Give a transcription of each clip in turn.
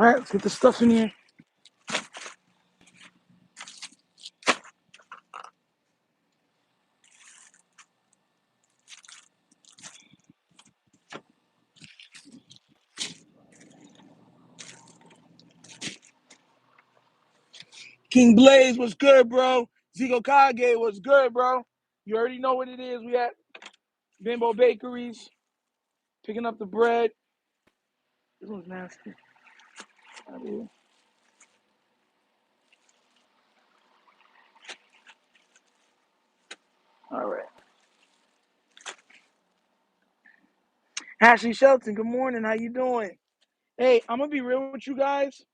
right, let's get the stuff in here. King Blaze was good, bro. Zico Kage was good, bro. You already know what it is. We at Bimbo Bakeries, picking up the bread. This one's nasty. All right. Ashley Shelton, good morning. How you doing? Hey, I'm gonna be real with you guys.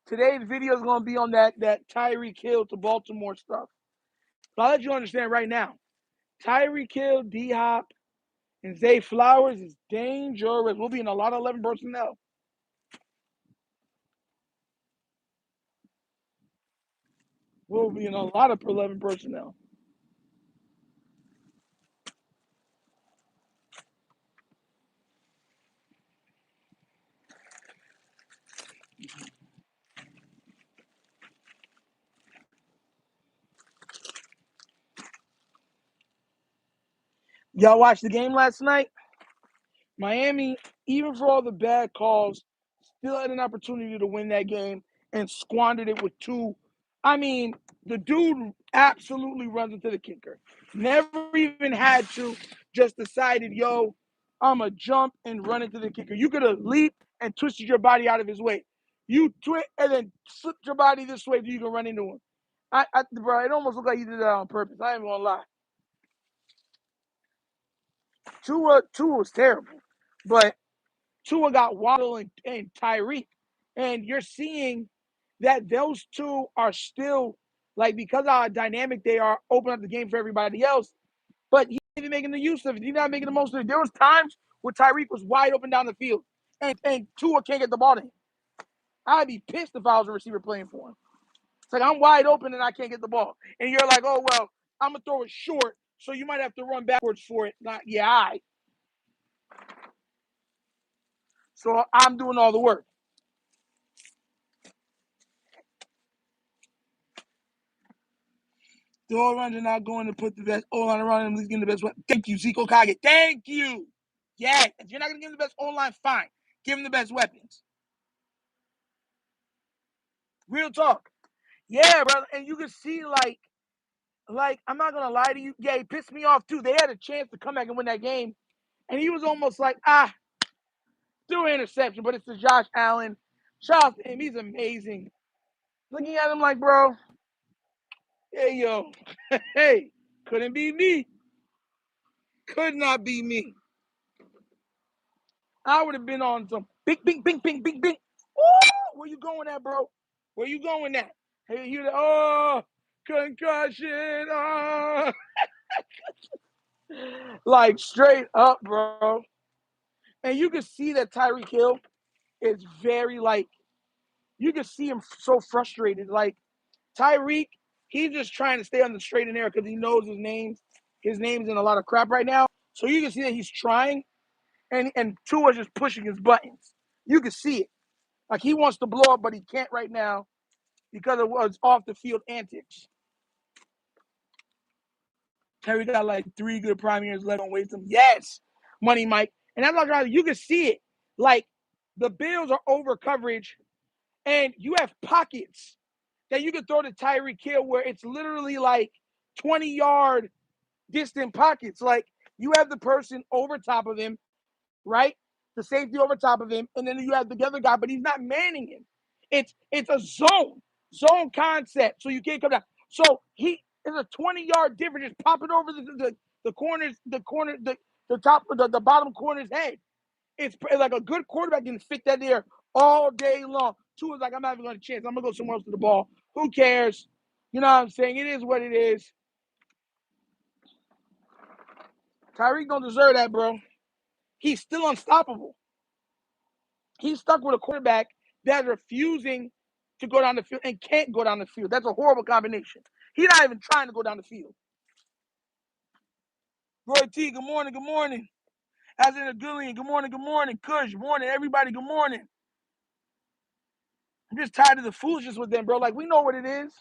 Today's video is gonna be on that Tyreek Hill to Baltimore stuff. So I'll let you understand right now. Tyreek Hill, D Hop, and Zay Flowers is dangerous. We'll be in a lot of 11 personnel. We'll be in a lot of 11 personnel. Y'all watched the game last night? Miami, even for all the bad calls, still had an opportunity to win that game and squandered it with two. I mean, the dude absolutely runs into the kicker. Never even had to, just decided, yo, I'm going to jump and run into the kicker. You could have leaped and twisted your body out of his way. You twist and then slipped your body this way so you can run into him. Bro, it almost looked like you did that on purpose. I ain't going to lie. Tua was terrible. But Tua got Waddle and Tyreek. And you're seeing that those two are still, like, because of how dynamic they are, open up the game for everybody else. But he's not even making the use of it. He's not making the most of it. There was times where Tyreek was wide open down the field, and Tua can't get the ball to him. I'd be pissed if I was a receiver playing for him. It's like, I'm wide open and I can't get the ball. And you're like, oh, well, I'm going to throw it short, so you might have to run backwards for it. Yeah, all right. So I'm doing all the work. The all runs are not going to put the best O-line around him. He's getting the best weapon. Thank you, Zico Kage. Thank you. Yeah, if you're not going to give him the best O-line, fine. Give him the best weapons. Real talk. Yeah, brother. And you can see, like I'm not going to lie to you. Yeah, he pissed me off, too. They had a chance to come back and win that game. And he was almost like, threw an interception, but it's to Josh Allen. Shout out to him. He's amazing. Looking at him like, bro, hey, yo, hey, couldn't be me. Could not be me. I would have been on some bing, bing, bing, bing, bing, bing. Ooh, where you going at, bro? Where you going at? Hey, you concussion. Like straight up, bro. And you can see that Tyreek Hill is very you can see him so frustrated. Like Tyreek, he's just trying to stay on the straight and narrow because he knows his name's in a lot of crap right now. So you can see that he's trying, and Tua's just pushing his buttons. You can see it. Like he wants to blow up, but he can't right now because of what's off the field antics. Terry got like 3 good prime years left. Don't waste them. Yes, Money Mike. And that's what you can see it. Like the Bills are over coverage, and you have pockets that you can throw to Tyreek Hill where it's literally like 20-yard distant pockets. Like you have the person over top of him, right? The safety over top of him, and then you have the other guy, but he's not manning him. It's a zone concept, so you can't come down. So he is a 20-yard difference, just popping over the corners, the top, the bottom corner's head. It's like a good quarterback can fit that there all day long. Two is like, I'm not even going to chance. I'm going to go somewhere else to the ball. Who cares? You know what I'm saying? It is what it is. Tyreek don't deserve that, bro. He's still unstoppable. He's stuck with a quarterback that's refusing to go down the field and can't go down the field. That's a horrible combination. He's not even trying to go down the field. Roy T, good morning, good morning. As in a Gillian, good morning, good morning. Kush, good morning, everybody, good morning. I'm just tired of the foolishness with them, bro. Like, we know what it is.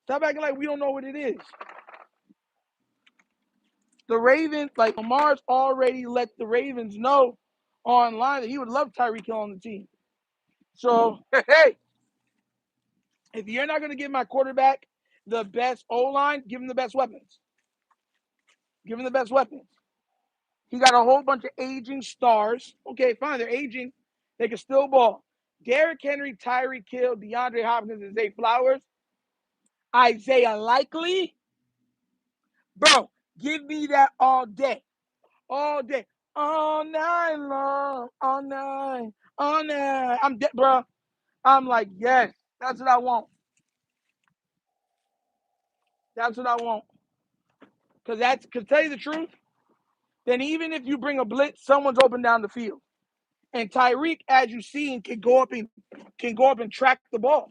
Stop acting like we don't know what it is. The Ravens, like Lamar's already let the Ravens know online that he would love Tyreek Hill on the team. So, hey, if you're not going to give my quarterback the best O-line, give him the best weapons. Give him the best weapons. He got a whole bunch of aging stars. Okay, fine, they're aging. They can still ball. Derrick Henry, Tyreek Hill, DeAndre Hopkins, and Zay Flowers. Isaiah Likely. Bro, give me that all day. All day. All night long. All night. All night. I'm dead, bro. I'm like, yes, that's what I want. That's what I want. Because tell you the truth, then even if you bring a blitz, someone's open down the field. And Tyreek, as you see, can go up and track the ball.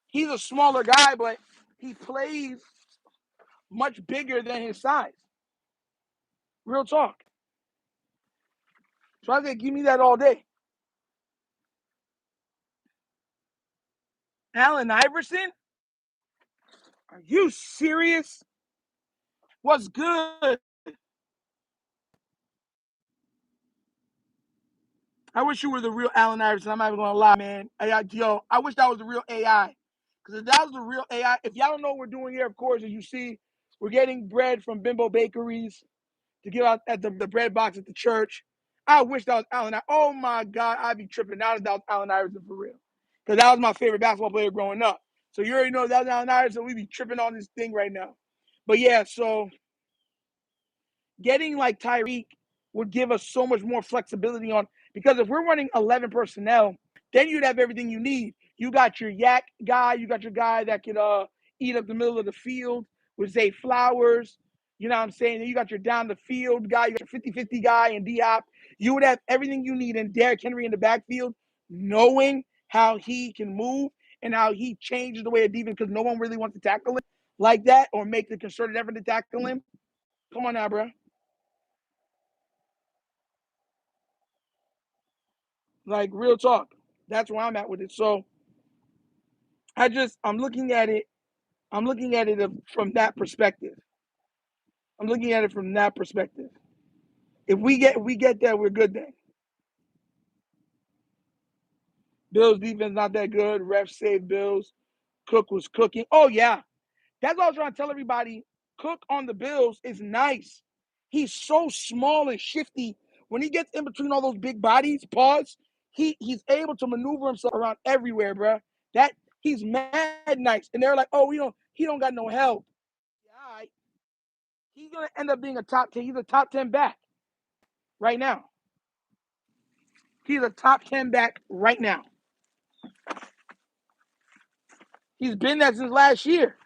He's a smaller guy, but he plays much bigger than his size. Real talk. So I say, give me that all day. Allen Iverson? Are you serious? What's good? I wish you were the real Allen Iverson. I'm not even gonna lie, man. I wish that was the real AI. Because if that was the real AI, if y'all don't know what we're doing here, of course, as you see, we're getting bread from Bimbo Bakeries to give out at the bread box at the church. I wish that was Allen. Oh my God, I'd be tripping now that was Allen Iverson for real. Because that was my favorite basketball player growing up. So you already know that was Allen Iverson. We'd be tripping on this thing right now. But yeah, so getting like Tyreek would give us so much more flexibility on, because if we're running 11 personnel, then you'd have everything you need. You got your yak guy, you got your guy that could eat up the middle of the field with Zay Flowers. You know what I'm saying? Then you got your down the field guy, you got your 50-50 guy and D-Hop. You would have everything you need in Derrick Henry in the backfield, knowing how he can move and how he changes the way of defense, because no one really wants to tackle him like that or make the concerted effort to tackle him. Come on now, bro. Like, real talk. That's where I'm at with it. So I'm looking at it. I'm looking at it from that perspective. I'm looking at it from that perspective. If we get that, we're good then. Bills defense not that good. Refs saved Bills. Cook was cooking. Oh yeah, that's what I was trying to tell everybody. Cook on the Bills is nice. He's so small and shifty. When he gets in between all those big bodies, he's able to maneuver himself around everywhere, bro. That he's mad nice. And they're like, oh, he don't got no help. Yeah, right. He's gonna end up being a top 10. He's a top 10 back right now. He's a top 10 back right now. He's been that since last year.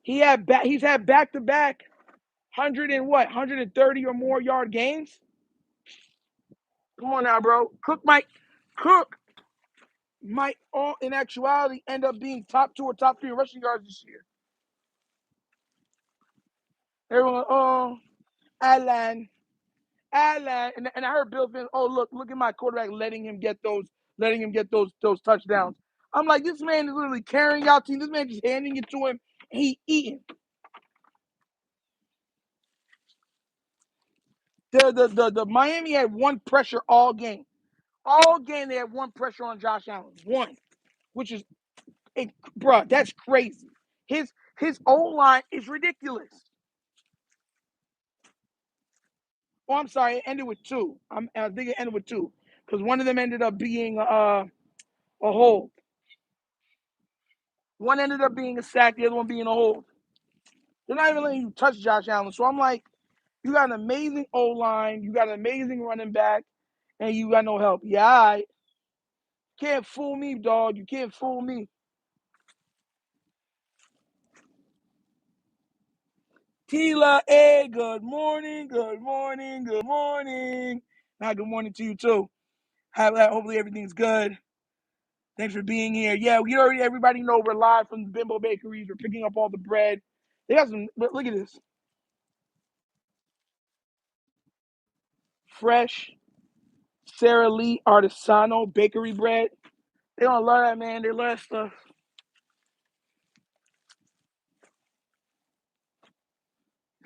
He's had back to back 130 or more yard games. Come on now, bro. Cook might all in actuality end up being top 2 or top 3 rushing yards this year. Everyone, oh, Allen, and I heard Bill fans, oh look at my quarterback letting him get those touchdowns. I'm like, this man is literally carrying out team. This man just handing it to him. He eating. The Miami had one pressure all game. All game they had one pressure on Josh Allen. One, which is, bro, that's crazy. His O-line is ridiculous. Oh, I'm sorry, it ended with 2. I think it ended with 2 because one of them ended up being a hold. One ended up being a sack, the other one being a hold. They're not even letting you touch Josh Allen. So I'm like, you got an amazing O-line, you got an amazing running back, and you got no help. Yeah, I can't fool me, dog. You can't fool me. Tila, hey, good morning, good morning, good morning. Now, good morning to you too. Hopefully everything's good. Thanks for being here. Yeah, everybody know we're live from the Bimbo Bakeries. We're picking up all the bread. They got some, look at this. Fresh Sara Lee Artisano bakery bread. They don't love that, man. They love stuff.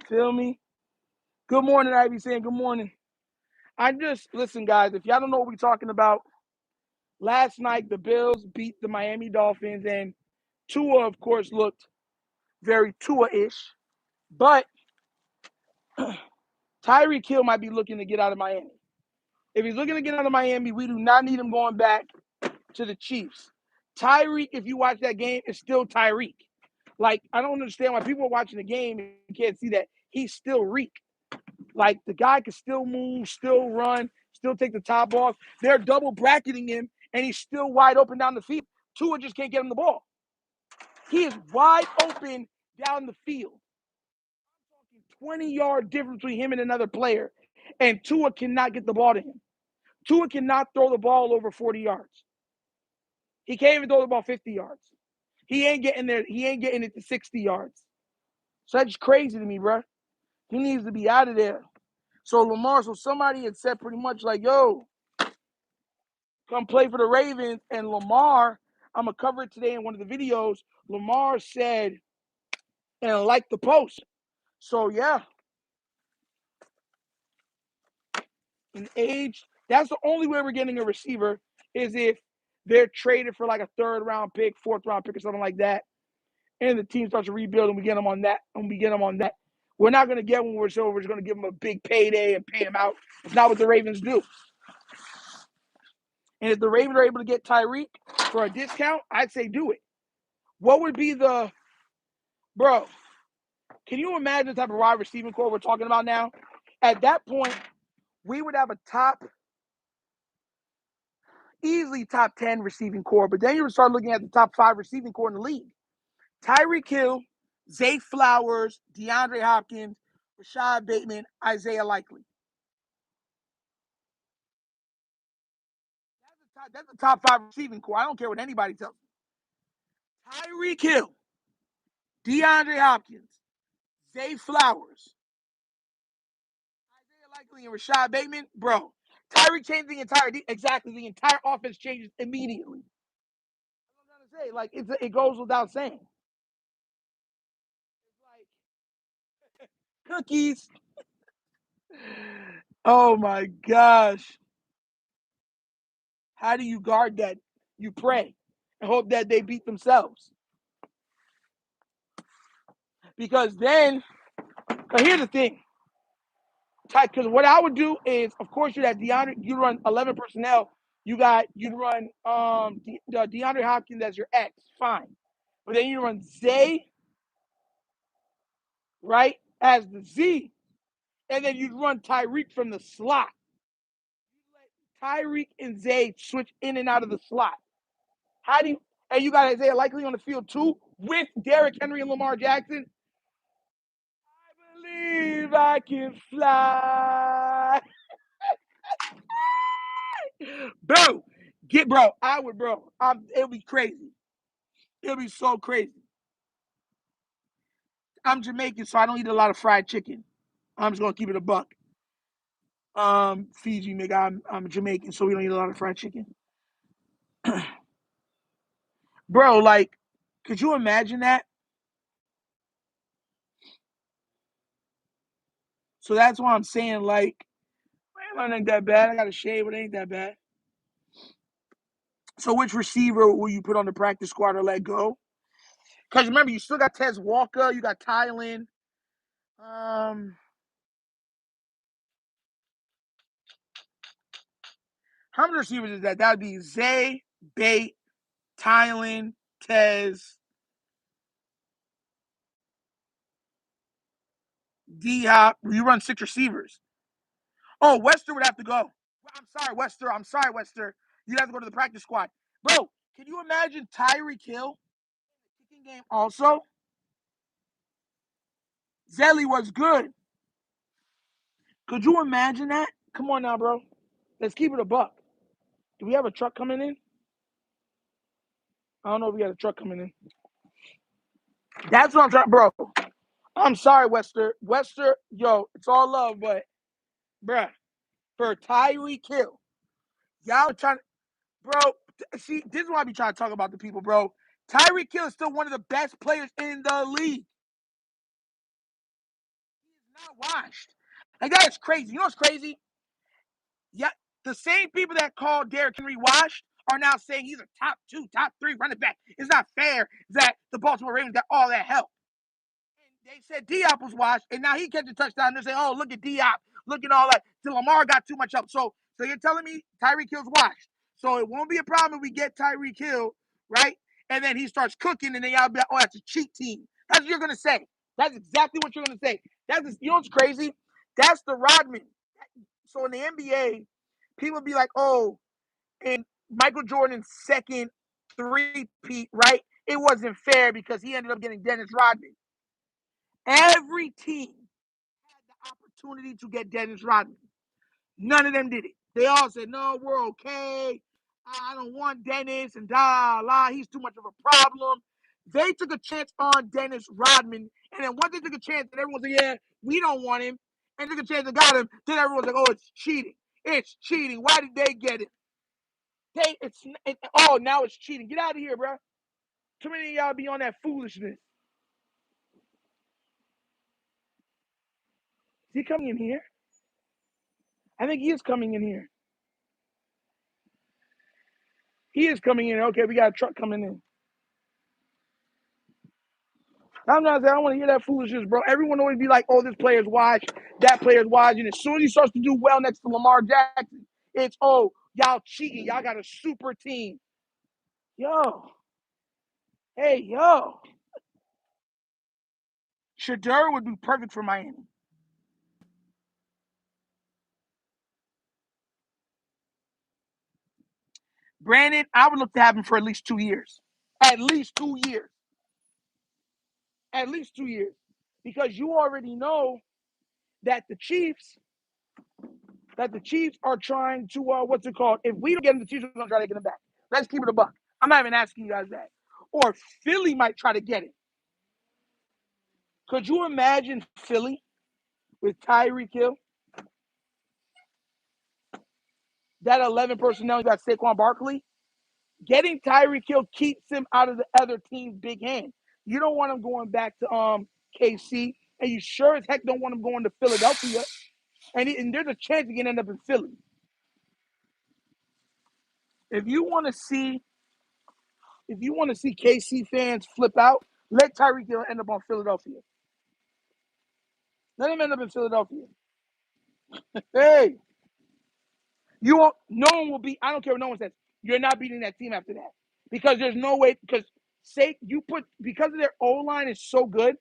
Feel me? Good morning, Ivy saying good morning. Listen, guys, if y'all don't know what we're talking about, last night the Bills beat the Miami Dolphins, and Tua, of course, looked very Tua-ish. But Tyreek Hill might be looking to get out of Miami. If he's looking to get out of Miami, we do not need him going back to the Chiefs. Tyreek, if you watch that game, is still Tyreek. Like, I don't understand why people are watching the game and you can't see that he's still Reek. Like, the guy can still move, still run, still take the top off. They're double bracketing him, and he's still wide open down the field. Tua just can't get him the ball. He is wide open down the field. 20-yard difference between him and another player, and Tua cannot get the ball to him. Tua cannot throw the ball over 40 yards. He can't even throw the ball 50 yards. He ain't getting there. He ain't getting it to 60 yards. So that's crazy to me, bro. He needs to be out of there. So somebody had said pretty much like, yo, come play for the Ravens. And Lamar, I'm going to cover it today in one of the videos. Lamar said, and liked the post. So, yeah. In age, that's the only way we're getting a receiver is if they're traded for like a third-round pick, fourth-round pick or something like that. And the team starts to rebuild and we get them on that. We're not going to get one where we're just going to give them a big payday and pay him out. It's not what the Ravens do. And if the Ravens are able to get Tyreek for a discount, I'd say do it. What would be bro, can you imagine the type of wide receiving core we're talking about now? At that point, we would have a easily top 10 receiving core, but then you would start looking at the top 5 receiving core in the league. Tyreek Hill, Zay Flowers, DeAndre Hopkins, Rashad Bateman, Isaiah Likely. That's the top 5 receiving core. I don't care what anybody tells me. Tyreek Hill, DeAndre Hopkins, Zay Flowers, Isaiah Likely, and Rashad Bateman. Bro, Tyreek changed the entire offense changes immediately. I'm trying to say, like, it goes without saying. It's like cookies. Oh my gosh. How do you guard that? You pray and hope that they beat themselves. Because then, here's the thing. Because what I would do is, of course, you run 11 personnel. You'd run DeAndre Hopkins as your X, fine. But then you run Zay, right, as the Z. And then you'd run Tyreek from the slot. You let Tyreek and Zay switch in and out of the slot. And you got Isaiah Likely on the field too, with Derrick Henry and Lamar Jackson. I believe I can fly. It'll be crazy. It'll be so crazy. I'm Jamaican, so I don't eat a lot of fried chicken. I'm just gonna keep it a buck. Fiji, nigga, I'm Jamaican, so we don't eat a lot of fried chicken. Bro, like, could you imagine that? So that's why I'm saying, like, man, it ain't that bad. I got a shave, but it ain't that bad. So which receiver will you put on the practice squad or let go? Because remember, you still got Tez Walker, you got Tylen. How many receivers is that? That would be Zay, Bate, Tylen, Tez, D-Hop. You run 6 receivers. Oh, Wester would have to go. I'm sorry, Wester. You'd have to go to the practice squad. Bro, can you imagine Tyreek Hill in the kicking game also? Zelly was good. Could you imagine that? Come on now, bro. Let's keep it a buck. Do we have a truck coming in? I don't know if we got a truck coming in. That's what I'm trying, bro. I'm sorry, Wester. Wester, yo, it's all love, but, bruh, for Tyreek Hill, y'all are trying, bro, See, this is why I be trying to talk about the people, bro. Tyreek Hill is still one of the best players in the league. He's not washed. And that is crazy. You know what's crazy? Yeah, the same people that called Derrick Henry washed are now saying he's a top 2, top 3 running back. It's not fair that the Baltimore Ravens got all that help. And they said Diop was washed, and now he catch a touchdown. And they say, "Oh, look at Diop, look at all that." So Lamar got too much help. So you're telling me Tyreek Hill's washed? So it won't be a problem if we get Tyreek Hill, right? And then he starts cooking, and then y'all be like, "Oh, that's a cheat team." That's what you're gonna say. That's exactly what you're gonna say. You know what's crazy? That's the Rodman. So in the NBA, people be like, "Oh, and Michael Jordan's second three-peat, right? It wasn't fair because he ended up getting Dennis Rodman." Every team had the opportunity to get Dennis Rodman. None of them did it. They all said, "No, we're okay. I don't want Dennis and he's too much of a problem." They took a chance on Dennis Rodman, and then once they took a chance, and everyone said, "Yeah, we don't want him," and took a chance and got him, then everyone's like, "Oh, it's cheating. It's cheating. Why did they get it? Now it's cheating. Get out of here, bro. Too many of y'all be on that foolishness." Is he coming in here? I think he is coming in here. He is coming in. Okay, we got a truck coming in. I'm not saying I don't want to hear that foolishness, bro. Everyone always be like, "Oh, this player's washed, that player's washed," and as soon as he starts to do well next to Lamar Jackson, it's, "Oh, y'all cheating. Y'all got a super team." Yo, hey, yo. Shedeur would be perfect for Miami. Brandon, I would look to have him for at least 2 years. At least 2 years. At least 2 years. Because you already know that the Chiefs are trying to what's it called? If we don't get him, the Chiefs are gonna try to get him back. Let's keep it a buck. I'm not even asking you guys that. Or Philly might try to get it. Could you imagine Philly with Tyreek Hill? That 11 personnel, you got Saquon Barkley. Getting Tyreek Hill keeps him out of the other team's big hand. You don't want him going back to KC, and you sure as heck don't want him going to Philadelphia. And there's a chance he can end up in Philly. If you want to see KC fans flip out, let Tyreek Hill end up on Philadelphia. Let him end up in Philadelphia. Hey, you won't. No one will be. I don't care what no one says. You're not beating that team after that because there's no way. Because because of their O line is so good,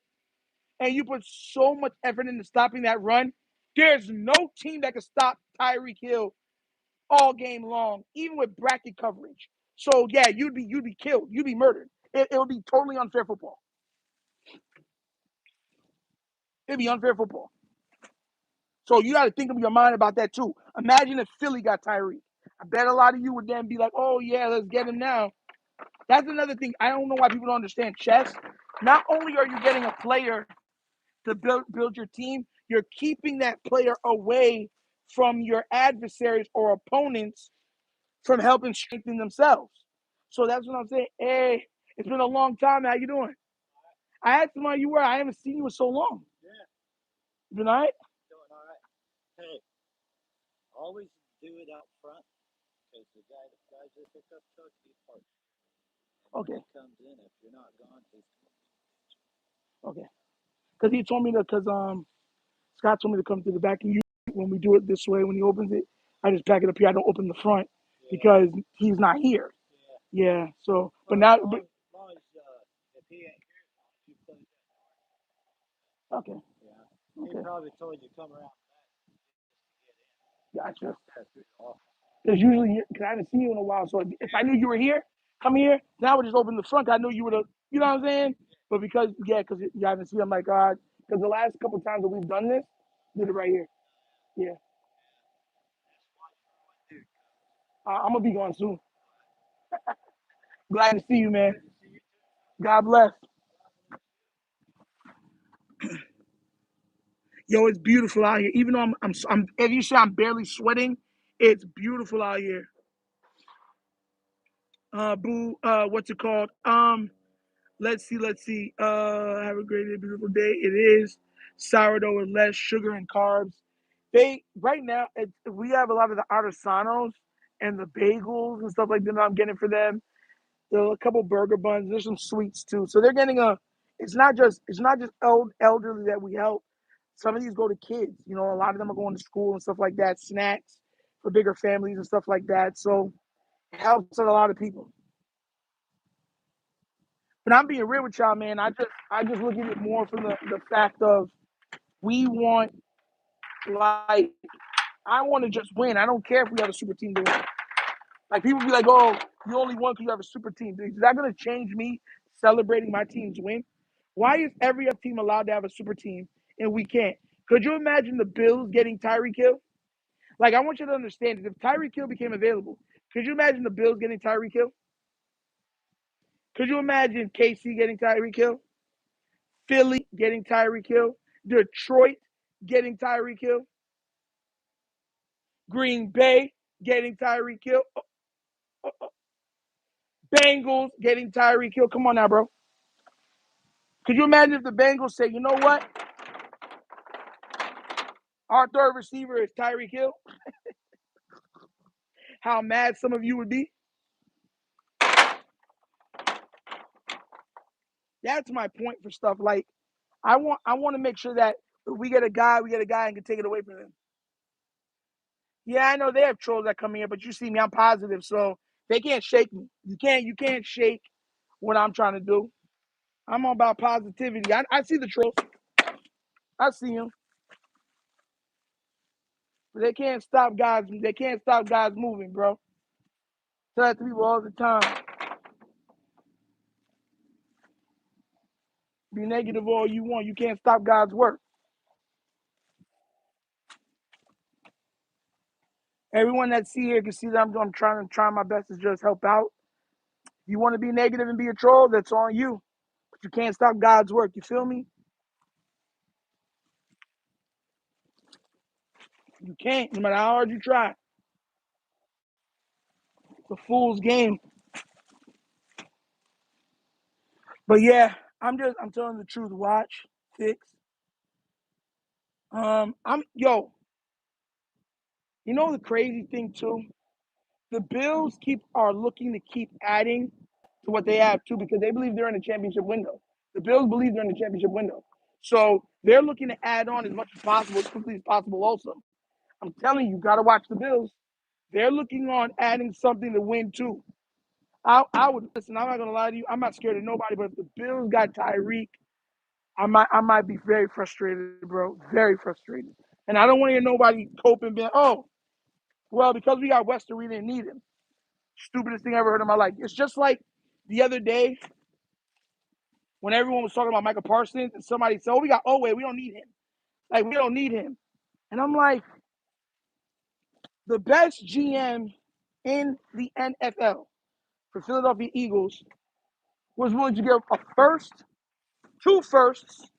and you put so much effort into stopping that run. There's no team that can stop Tyreek Hill all game long, even with bracket coverage. So yeah, you'd be killed. You'd be murdered. It would be totally unfair football. It'd be unfair football. So you got to think of your mind about that too. Imagine if Philly got Tyreek. I bet a lot of you would then be like, "Oh yeah, let's get him now." That's another thing. I don't know why people don't understand chess. Not only are you getting a player to build your team, you're keeping that player away from your adversaries or opponents from helping strengthen themselves. So that's what I'm saying. Hey, it's been a long time. How you doing? I asked him how you were. I haven't seen you in so long. Yeah. You been all right? Doing all right. Hey, always do it out front because the guy that drives the pickup truck, he parks. Okay. When he comes in, if you're not gone, he's Okay. Because he told me that, Scott told me to come to the back, and when we do it this way, when he opens it, I just pack it up here. I don't open the front because he's not here. Yeah. So, but now, as long as if he ain't here, you play that. Okay. Yeah. He probably told you to come around back. Gotcha. That's awful. Because usually, because I haven't seen you in a while, so if I knew you were here, come here, then I would just open the front. I knew you would have, you know what I'm saying? But because you haven't seen, I'm like, God, because the last couple of times that we've done this, did it right here. Yeah. I'm gonna be going soon. Glad to see you, man. God bless. Yo, it's beautiful out here. Even though I'm as you say, I'm barely sweating. It's beautiful out here. What's it called? Let's see. Have a great day, beautiful day. It is sourdough with less sugar and carbs. They right now we have a lot of the artesanos and the bagels and stuff like that I'm getting for them. There are a couple burger buns. There's some sweets too. So they're getting a. It's not just elderly that we help. Some of these go to kids. You know, a lot of them are going to school and stuff like that. Snacks for bigger families and stuff like that. So it helps a lot of people. But I'm being real with y'all, man. I just look at it more from the fact of we want like I want to just win. I don't care if we have a super team to win. Like people be like, "Oh, you only won because you have a super team." Is that gonna change me celebrating my team's win? Why is every other team allowed to have a super team and we can't? Could you imagine the Bills getting Tyreek Hill? Like I want you to understand that if Tyreek Hill became available, could you imagine the Bills getting Tyreek Hill? Could you imagine KC getting Tyreek Hill? Philly getting Tyreek Hill? Detroit getting Tyreek Hill? Green Bay getting Tyreek Hill? Bengals getting Tyreek Hill? Come on now, bro. Could you imagine if the Bengals say, you know what? Our third receiver is Tyreek Hill? How mad some of you would be? That's my point for stuff. Like, I want to make sure that if we get a guy and can take it away from them. Yeah, I know they have trolls that come here, but you see me, I'm positive, so they can't shake me. You can't shake what I'm trying to do. I'm all about positivity. I see the trolls. I see them. But they can't stop guys. They can't stop guys moving, bro. Tell that to people all the time. Be negative all you want. You can't stop God's work. Everyone that's here can see that I'm trying my best to just help out. You want to be negative and be a troll, that's on you. But you can't stop God's work. You feel me? You can't, no matter how hard you try. It's a fool's game. But yeah, I'm telling the truth. Watch, fix. I'm yo. You know the crazy thing too. The Bills are looking to keep adding to what they have too because they believe they're in the championship window. The Bills believe they're in the championship window, so they're looking to add on as much as possible, as quickly as possible. Also, I'm telling you, gotta watch the Bills. They're looking on adding something to win too. I would listen. I'm not gonna lie to you. I'm not scared of nobody, but if the Bills got Tyreek, I might be very frustrated, bro. Very frustrated. And I don't want to hear nobody coping, being, oh, well, because we got Wester, we didn't need him. Stupidest thing I ever heard in my life. It's just like the other day when everyone was talking about Michael Parsons and somebody said, oh, we got Owe, we don't need him. Like, we don't need him. And I'm like, the best GM in the NFL for Philadelphia Eagles was willing to give a first, two firsts,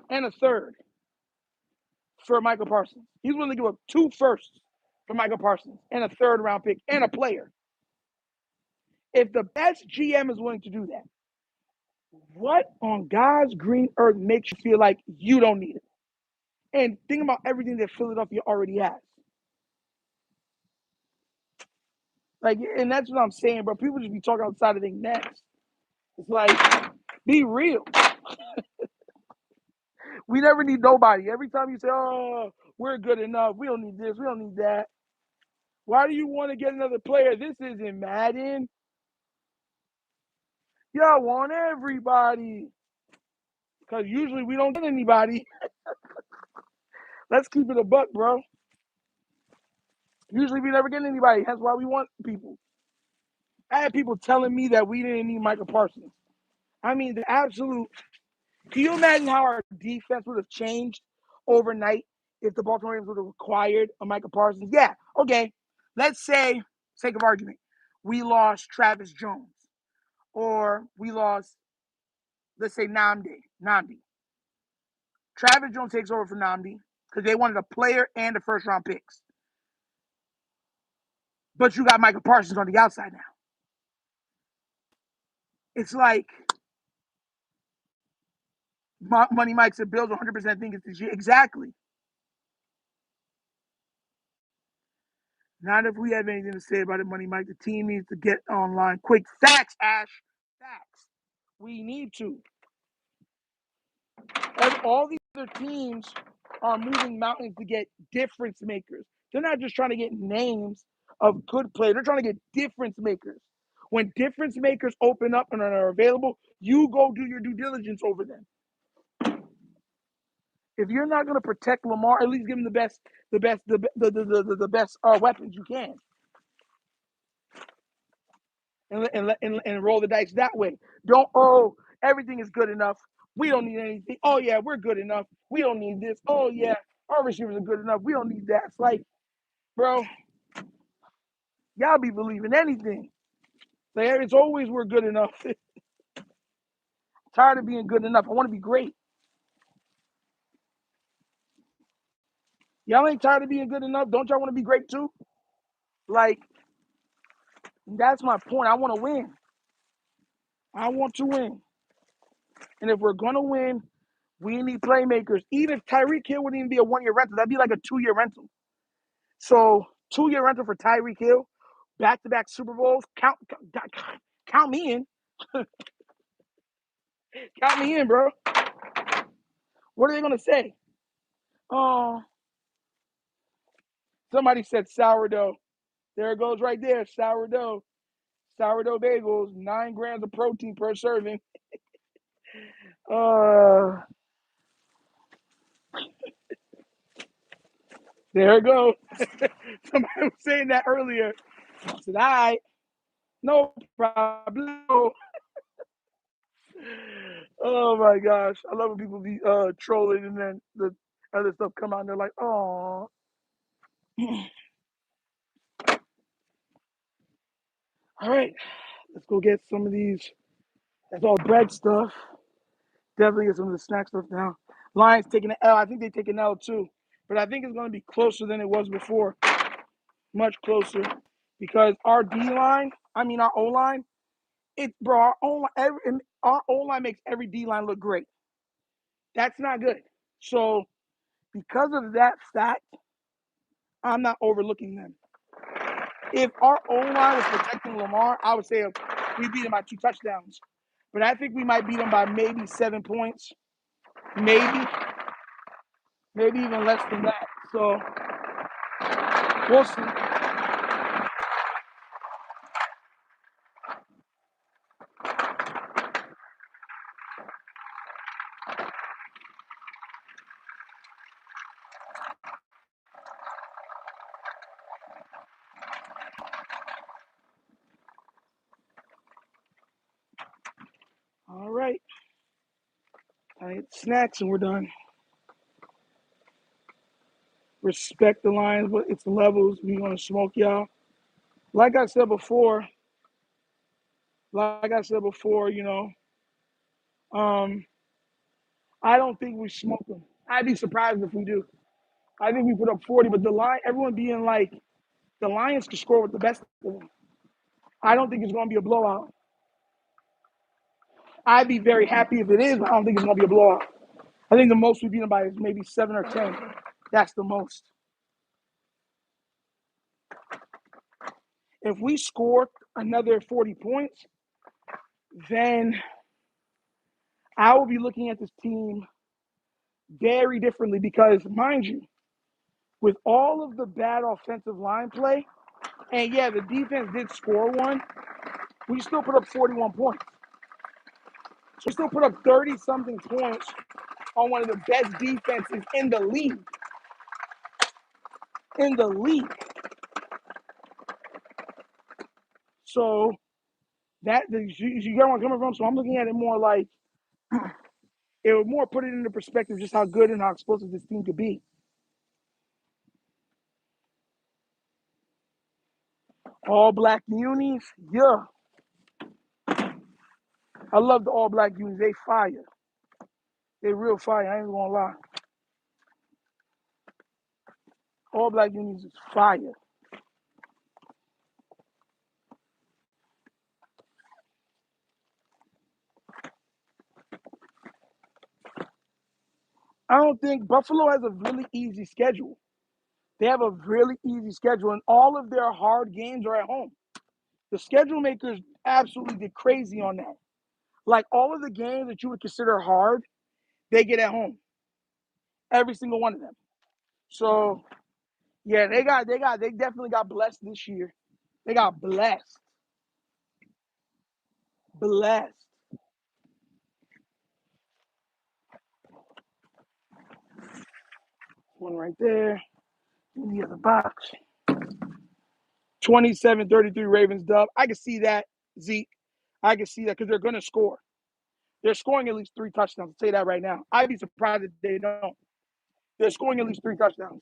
and a third for Michael Parsons. He's willing to give up two firsts for Michael Parsons and a third round pick and a player. If the best GM is willing to do that, what on God's green earth makes you feel like you don't need it? And think about everything that Philadelphia already has. Like, and that's what I'm saying, bro. People just be talking outside of their necks. It's like, be real. We never need nobody. Every time you say, oh, we're good enough, we don't need this, we don't need that. Why do you want to get another player? This isn't Madden. Y'all want everybody. Because usually we don't get anybody. Let's keep it a buck, bro. Usually we never get anybody. That's why we want people. I had people telling me that we didn't need Michael Parsons. I mean, the absolute. Can you imagine how our defense would have changed overnight if the Baltimore Ravens would have acquired a Michael Parsons? Yeah, okay. Let's say, sake of argument, we lost Travis Jones, or we lost, let's say, Namdi. Travis Jones takes over for Namdi because they wanted a player and the first round picks. But you got Michael Parsons on the outside now. It's like Money Mike said, Bills 100% think it's this year. Exactly. Not if we have anything to say about it, Money Mike. The team needs to get online quick. Facts, Ash. Facts. We need to. And all these other teams are moving mountains to get difference makers. They're not just trying to get names of good players. They're trying to get difference makers. When difference makers open up and are available, you go do your due diligence over them. If you're not going to protect Lamar, at least give him the best weapons you can, and roll the dice that way. Don't everything is good enough. We don't need anything. Oh yeah, we're good enough. We don't need this. Oh yeah, our receivers are good enough. We don't need that. It's like, bro, y'all be believing anything. Like, it's always we're good enough. Tired of being good enough. I want to be great. Y'all ain't tired of being good enough. Don't y'all want to be great too? Like, that's my point. I want to win. I want to win. And if we're gonna win, we need playmakers. Even if Tyreek Hill wouldn't even be a 1-year rental, that'd be like a 2-year rental. So 2-year rental for Tyreek Hill, back-to-back Super Bowls. Count me in. Count me in, bro. What are they gonna say? Oh, somebody said sourdough. There it goes right there. Sourdough bagels, 9 grams of protein per serving. There it goes. Somebody was saying that earlier. I said, all right, no problem. Oh my gosh. I love when people be trolling and then the other stuff come out and they're like, oh. All right, let's go get some of these. That's all bread stuff. Definitely get some of the snack stuff now. Lions taking an L. I think they take an L too. But I think it's going to be closer than it was before. Much closer. Because our our O line, our O line makes every D line look great. That's not good. So because of that fact, I'm not overlooking them. If our O line was protecting Lamar, I would say we beat him by 2 touchdowns. But I think we might beat him by maybe 7 points. Maybe even less than that. So we'll see. All right. I eat snacks and we're done. Respect the Lions, but it's the levels. We gonna smoke y'all. Like I said before, I don't think we smoke them. I'd be surprised if we do. I think we put up 40, but everyone being like, the Lions can score with the best of them. I don't think it's gonna be a blowout. I'd be very happy if it is, but I don't think it's gonna be a blowout. I think the most we beat them by is maybe 7 or 10. That's the most. If we score another 40 points, then I will be looking at this team very differently because, mind you, with all of the bad offensive line play, and yeah, the defense did score one, we still put up 41 points. So we still put up 30-something points on one of the best defenses in the league. So you get where I'm coming from? So I'm looking at it more like it would more put it into perspective just how good and how explosive this team could be. All black unis, yeah. I love the all black unis. They fire. They real fire. I ain't gonna lie. All black unis is fire. I don't think Buffalo has a really easy schedule. They have a really easy schedule, and all of their hard games are at home. The schedule makers absolutely get crazy on that. Like all of the games that you would consider hard, they get at home. Every single one of them. So yeah, they definitely got blessed this year. They got blessed. Blessed. One right there. In the other box. 27-33 Ravens dub. I can see that, Zeke. I can see that because they're going to score. They're scoring at least 3 touchdowns. I'll say that right now. I'd be surprised if they don't. They're scoring at least 3 touchdowns.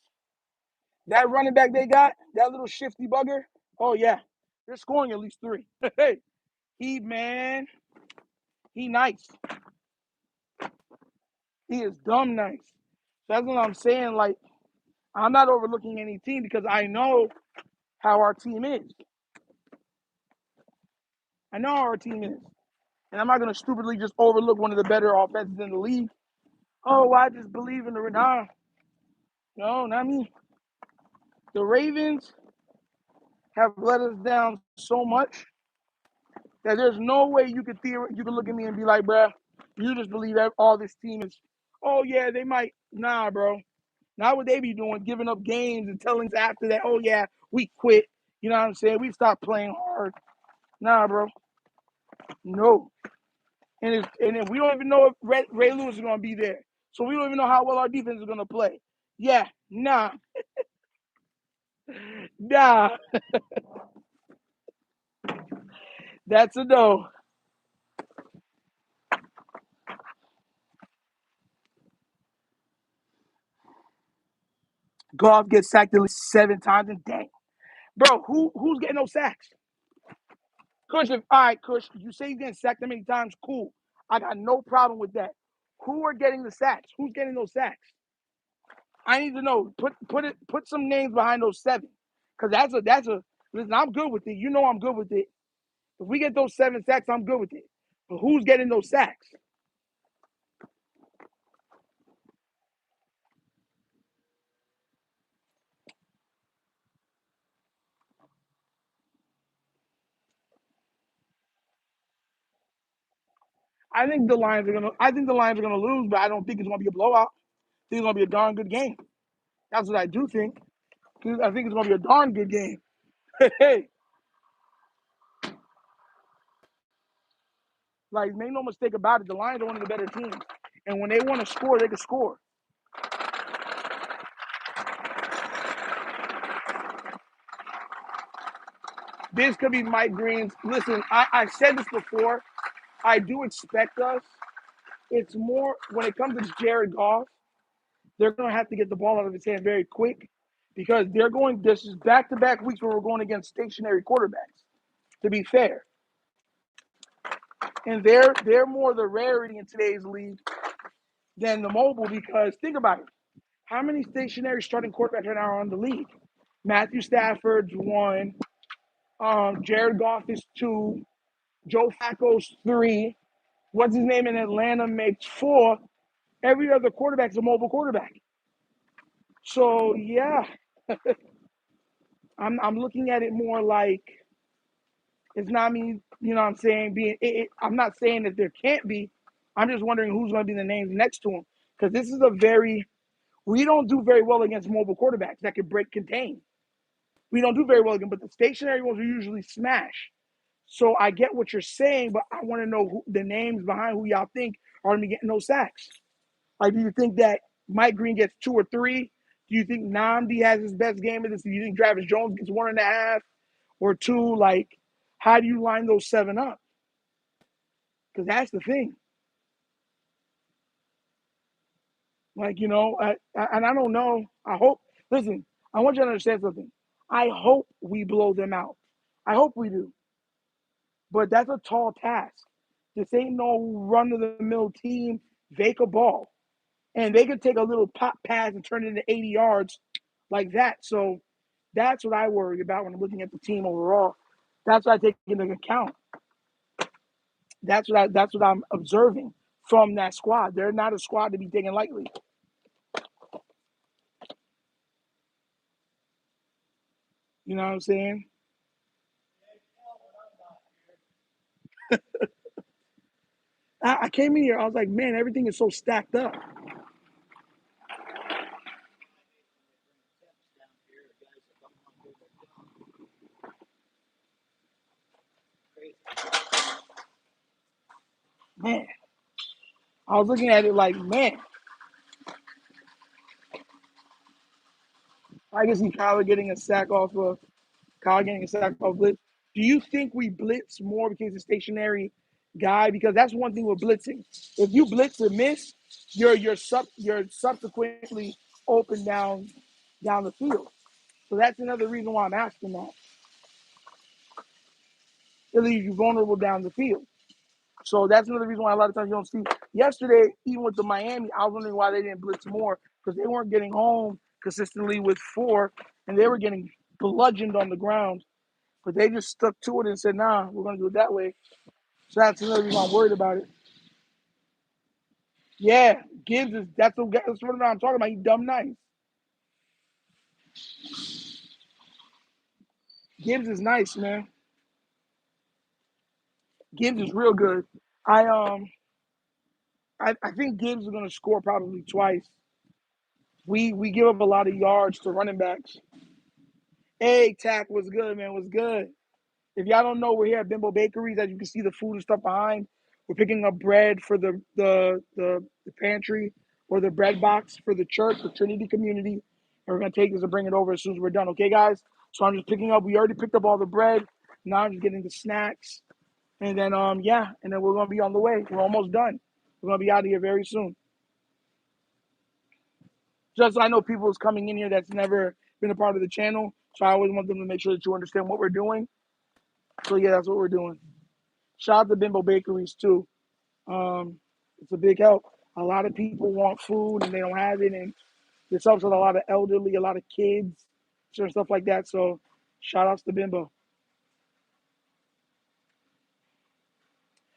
That running back they got, that little shifty bugger, oh, yeah. They're scoring at least 3. Hey, man, he nice. He is dumb nice. So that's what I'm saying. Like, I'm not overlooking any team because I know how our team is. I know how our team is. And I'm not going to stupidly just overlook one of the better offenses in the league. Oh, I just believe in the Nah. No, not me. The Ravens have let us down so much that there's no way you could look at me and be like, bruh, you just believe that all this team is, oh, yeah, they might. Nah, bro. Not what they be doing, giving up games and telling us after that, oh, yeah, we quit. You know what I'm saying? We stopped playing hard. Nah, bro. No. And if we don't even know if Ray Lewis is going to be there. So we don't even know how well our defense is going to play. Yeah, nah. Nah. That's a no. Goff gets sacked at least 7 times, and dang. Bro, who's getting those sacks? Kush, all right, Kush, you say he's getting sacked that many times, cool. I got no problem with that. Who are getting the sacks? Who's getting those sacks? I need to know. Put some names behind those 7. Because that's a listen, I'm good with it. You know I'm good with it. If we get those 7 sacks, I'm good with it. But who's getting those sacks? I think the Lions are gonna lose, but I don't think it's gonna be a blowout. I think it's gonna be a darn good game. That's what I do think. I think it's gonna be a darn good game. Hey, like make no mistake about it, the Lions are one of the better teams. And when they want to score, they can score. This could be Mike Green's. Listen, I said this before. I do expect us. It's more when it comes to Jared Goff, they're going to have to get the ball out of his hand very quick because this is back-to-back weeks where we're going against stationary quarterbacks, to be fair. And they're more the rarity in today's league than the mobile because think about it. How many stationary starting quarterbacks right now are on the league? Matthew Stafford's 1. Jared Goff is 2. Joe Flacco's 3. What's his name in Atlanta makes 4. Every other quarterback's a mobile quarterback. So yeah, I'm looking at it more like it's not me. You know what I'm saying? I'm not saying that there can't be. I'm just wondering who's going to be the names next to him because this is we don't do very well against mobile quarterbacks that can break contain. We don't do very well against, but the stationary ones we usually smash. So I get what you're saying, but I want to know the names behind who y'all think are going to be getting those sacks. Like, do you think that Mike Green gets 2 or 3? Do you think Namdi has his best game of this? Do you think Travis Jones gets 1.5 or 2? Like, how do you line those 7 up? Because that's the thing. Like, and I don't know. I hope. Listen, I want you to understand something. I hope we blow them out. I hope we do. But that's a tall task. This ain't no run of the mill team, fake a ball. And they could take a little pop pass and turn it into 80 yards like that. So that's what I worry about when I'm looking at the team overall. That's what I take into account. That's what I'm observing from that squad. They're not a squad to be taken lightly. You know what I'm saying? I came in here, I was like, man, everything is so stacked up. Man, I was looking at it like, man, I guess he's probably getting a sack off of Kyle getting a sack off blitz. Do you think we blitz more because he's a stationary guy? Because that's one thing with blitzing. If you blitz and miss, you're subsequently open down the field. So that's another reason why I'm asking that. It leaves you vulnerable down the field. So that's another reason why a lot of times you don't see. Yesterday, even with the Miami, I was wondering why they didn't blitz more because they weren't getting home consistently with four, and they were getting bludgeoned on the ground. But they just stuck to it and said, "Nah, we're gonna do it that way." So that's another reason I'm worried about it. Yeah, Gibbs is that's what I'm talking about. He's dumb nice. Gibbs is nice, man. Gibbs is real good. I um I think Gibbs is gonna score probably twice. We give up a lot of yards to running backs. Hey, Tack was good, man. Was good. If y'all don't know, we're here at Bimbo Bakeries. As you can see, the food and stuff behind. We're picking up bread for the pantry or the bread box for the church, the Trinity community. And we're gonna take this and bring it over as soon as we're done. Okay, guys. So I'm just picking up. We already picked up all the bread. Now I'm just getting the snacks, and then yeah, and then we're gonna be on the way. We're almost done. We're gonna be out of here very soon. Just so I know people is coming in here that's never been a part of the channel. So I always want them to make sure that you understand what we're doing. So yeah, that's what we're doing. Shout out to Bimbo Bakeries too. It's a big help. A lot of people want food and they don't have it, and this helps with a lot of elderly, a lot of kids, certain stuff like that. So shout outs to Bimbo.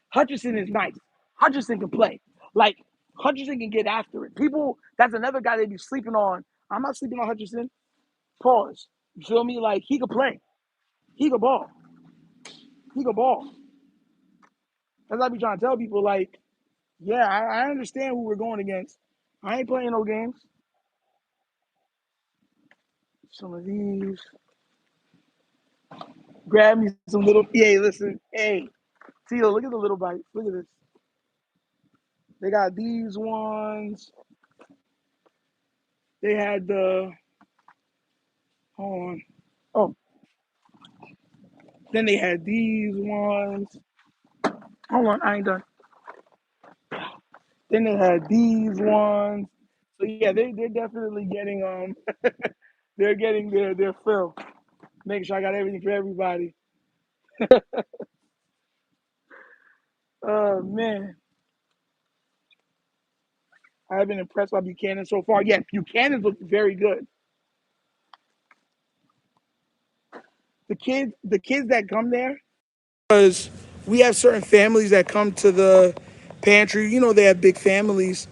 Hutchinson is nice. Hutchinson can play. Like Hutchinson can get after it. People, that's another guy they be sleeping on. I'm not sleeping on Hutchinson. Pause. You feel me? Like he could play. He could ball. He could ball. That's what I be trying to tell people. Like, yeah, I understand who we're going against. I ain't playing no games. Some of these. Grab me some little. Hey, listen. Hey, Tito, look at the little bites. Look at this. They got these ones. They had the. Hold on. Oh, then they had these ones. Hold on, I ain't done. Then they had these ones. So yeah, they're definitely getting they're getting their fill. Make sure I got everything for everybody. Oh man, I've been impressed by Buchanan so far. Yeah, Buchanan's looked very good. The kids that come there, because we have certain families that come to the pantry. You know, they have big families.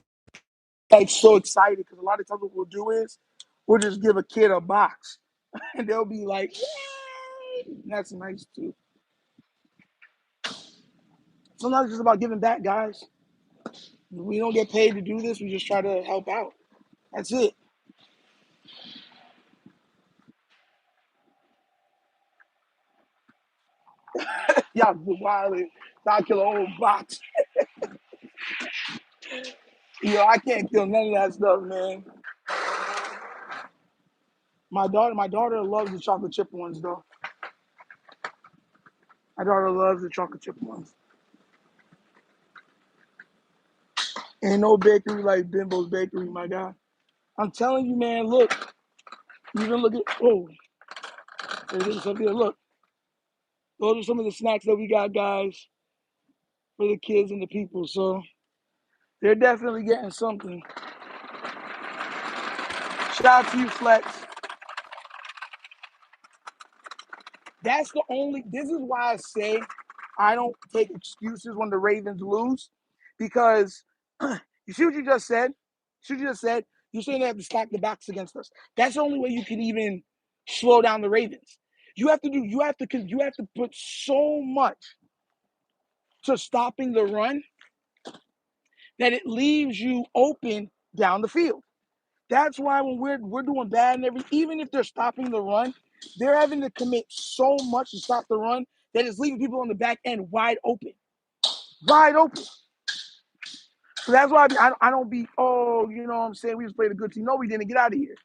Like so excited because a lot of times what we'll do is we'll just give a kid a box and they'll be like, "Yay!" And that's nice too. Sometimes it's just about giving back, guys. We don't get paid to do this. We just try to help out. That's it. Y'all wild. I'll kill a whole box. I can't kill none of that stuff, man. My daughter loves the chocolate chip ones though. My daughter loves the chocolate chip ones. Ain't no bakery like Bimbo's Bakery, my guy. I'm telling you, man. Look, even look at there's something here. Look, those are some of the snacks that we got, guys, for the kids and the people. So they're definitely getting something. Shout out to you, Flex. That's the only. This is why I say I don't take excuses when the Ravens lose, because you see what you just said. See what you just said. You're saying they have to stack the box against us. That's the only way you can even slow down the Ravens. You have to put so much to stopping the run that it leaves you open down the field. That's why when we're doing bad and even if they're stopping the run, they're having to commit so much to stop the run that it's leaving people on the back end wide open. Wide open. So that's why I don't be, oh, you know what I'm saying, we just played a good team. No, we didn't. Get out of here.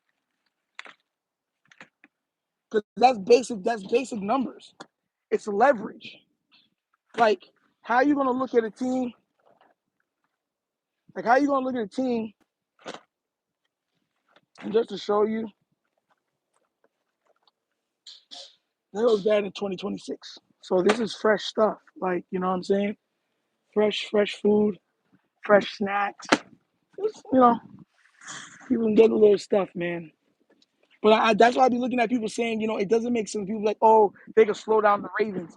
Because that's basic numbers. It's leverage. Like, how are you gonna look at a team? Like, how are you gonna look at a team and just to show you that was bad in 2026. So this is fresh stuff. Like, you know what I'm saying? Fresh food, fresh snacks. Just, people can get a little stuff, man. But that's why I be looking at people saying, it doesn't make sense. People like, oh, they can slow down the Ravens.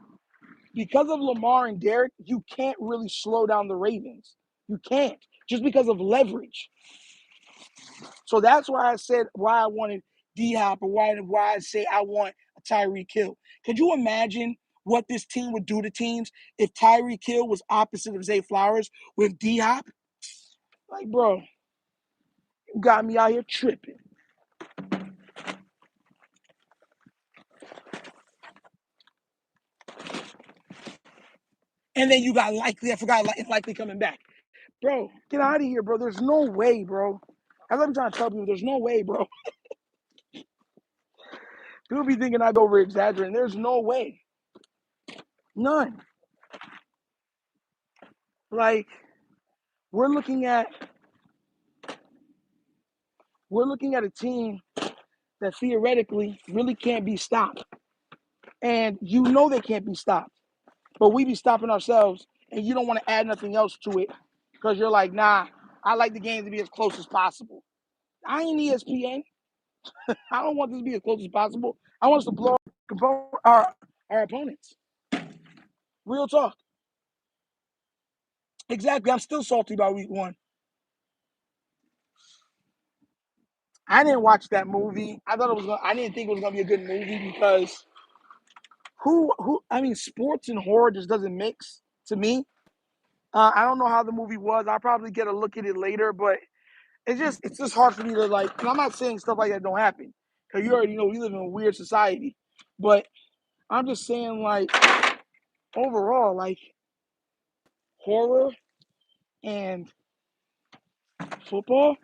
Because of Lamar and Derek, you can't really slow down the Ravens. You can't. Just because of leverage. So that's why I said why I wanted D-Hop or why I say I want a Tyreek Hill. Could you imagine what this team would do to teams if Tyreek Hill was opposite of Zay Flowers with D-Hop? Like, bro, you got me out here tripping. And then you got likely coming back. Bro, get out of here, bro. There's no way, bro. As I'm trying to tell people, there's no way, bro. People be thinking I go over exaggerating. There's no way. None. Like, we're looking at a team that theoretically really can't be stopped. And they can't be stopped. But we be stopping ourselves, and you don't want to add nothing else to it because you're like, nah, I like the game to be as close as possible. I ain't ESPN. I don't want this to be as close as possible. I want us to blow our opponents. Real talk. Exactly. I'm still salty about week 1. I didn't watch that movie. I didn't think it was gonna be a good movie because sports and horror just doesn't mix to me. I don't know how the movie was. I'll probably get a look at it later, but it's just hard for me to like. And I'm not saying stuff like that don't happen because you already know we live in a weird society. But I'm just saying like overall, like horror and football,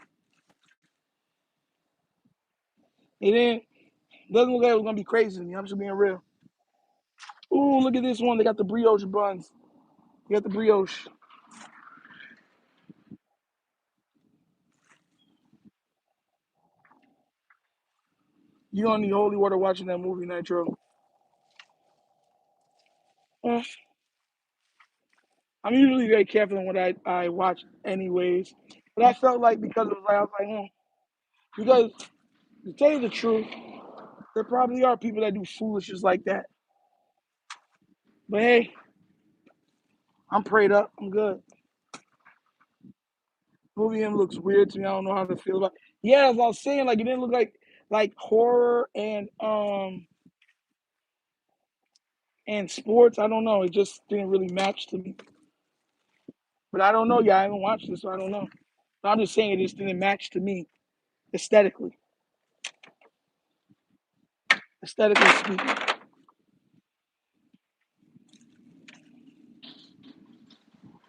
it doesn't look like it was gonna be crazy to me. I'm just being real. Ooh, look at this one. They got the brioche buns. They got the brioche. You don't need holy water watching that movie, Nitro. Uh, I'm usually very careful in what I watch anyways. But I felt like because it was like I was like, because to tell you the truth, there probably are people that do foolishness like that. But hey, I'm prayed up. I'm good. Movie him looks weird to me. I don't know how to feel about it. Yeah, as I was saying, like it didn't look like horror and sports. I don't know. It just didn't really match to me. But I don't know. Yeah, I haven't watched this, so I don't know. I'm just saying it just didn't match to me aesthetically. Aesthetically speaking.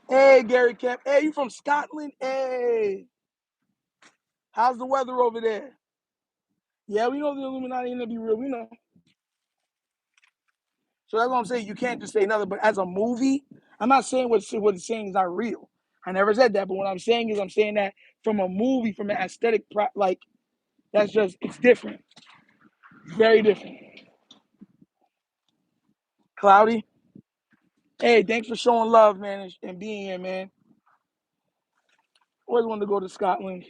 Hey, Gary Kemp. Hey, you from Scotland? Hey. How's the weather over there? Yeah, we know the Illuminati ain't gonna be real. We know. So that's what I'm saying. You can't just say nothing. But as a movie, I'm not saying what it's saying is not real. I never said that. But what I'm saying is I'm saying that from a movie, from an aesthetic, like, it's different. Very different. Cloudy. Hey, thanks for showing love, man, and being here, man. Always wanted to go to Scotland.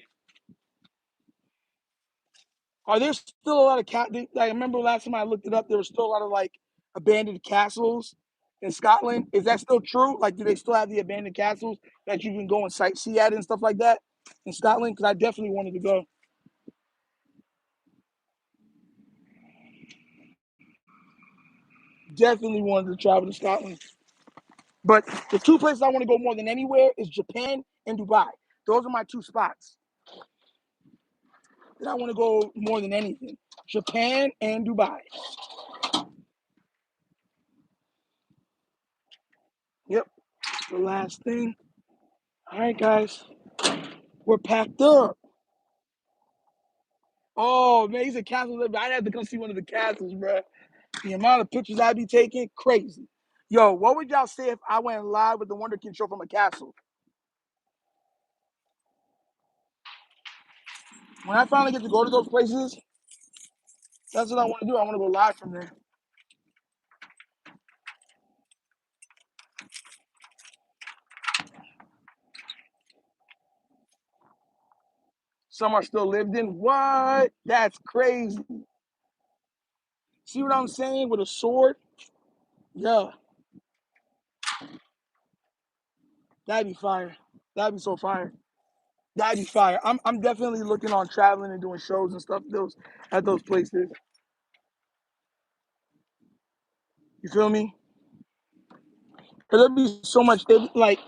Are there still a lot of like, I remember last time I looked it up, there was still a lot of like abandoned castles in Scotland. Is that still true? Like, do they still have the abandoned castles that you can go and sightsee at and stuff like that in Scotland? Because I definitely wanted to go. Definitely wanted to travel to Scotland. But the two places I want to go more than anywhere is Japan and Dubai. Those are my two spots that I want to go more than anything. Japan and Dubai. Yep. The last thing. All right, guys. We're packed up. Oh, man, he's a castle. I had to come see one of the castles, bro. The amount of pictures I be taking, crazy. Yo, what would y'all say if I went live with the Wunderkind Show from a castle? When I finally get to go to those places, that's what I want to do. I want to go live from there. Some are still lived in. What? That's crazy. See what I'm saying? With a sword? Yeah, that'd be fire. That'd be so fire. That'd be fire. I'm definitely looking on traveling and doing shows and stuff at those places. You feel me? Cause there'd be so much like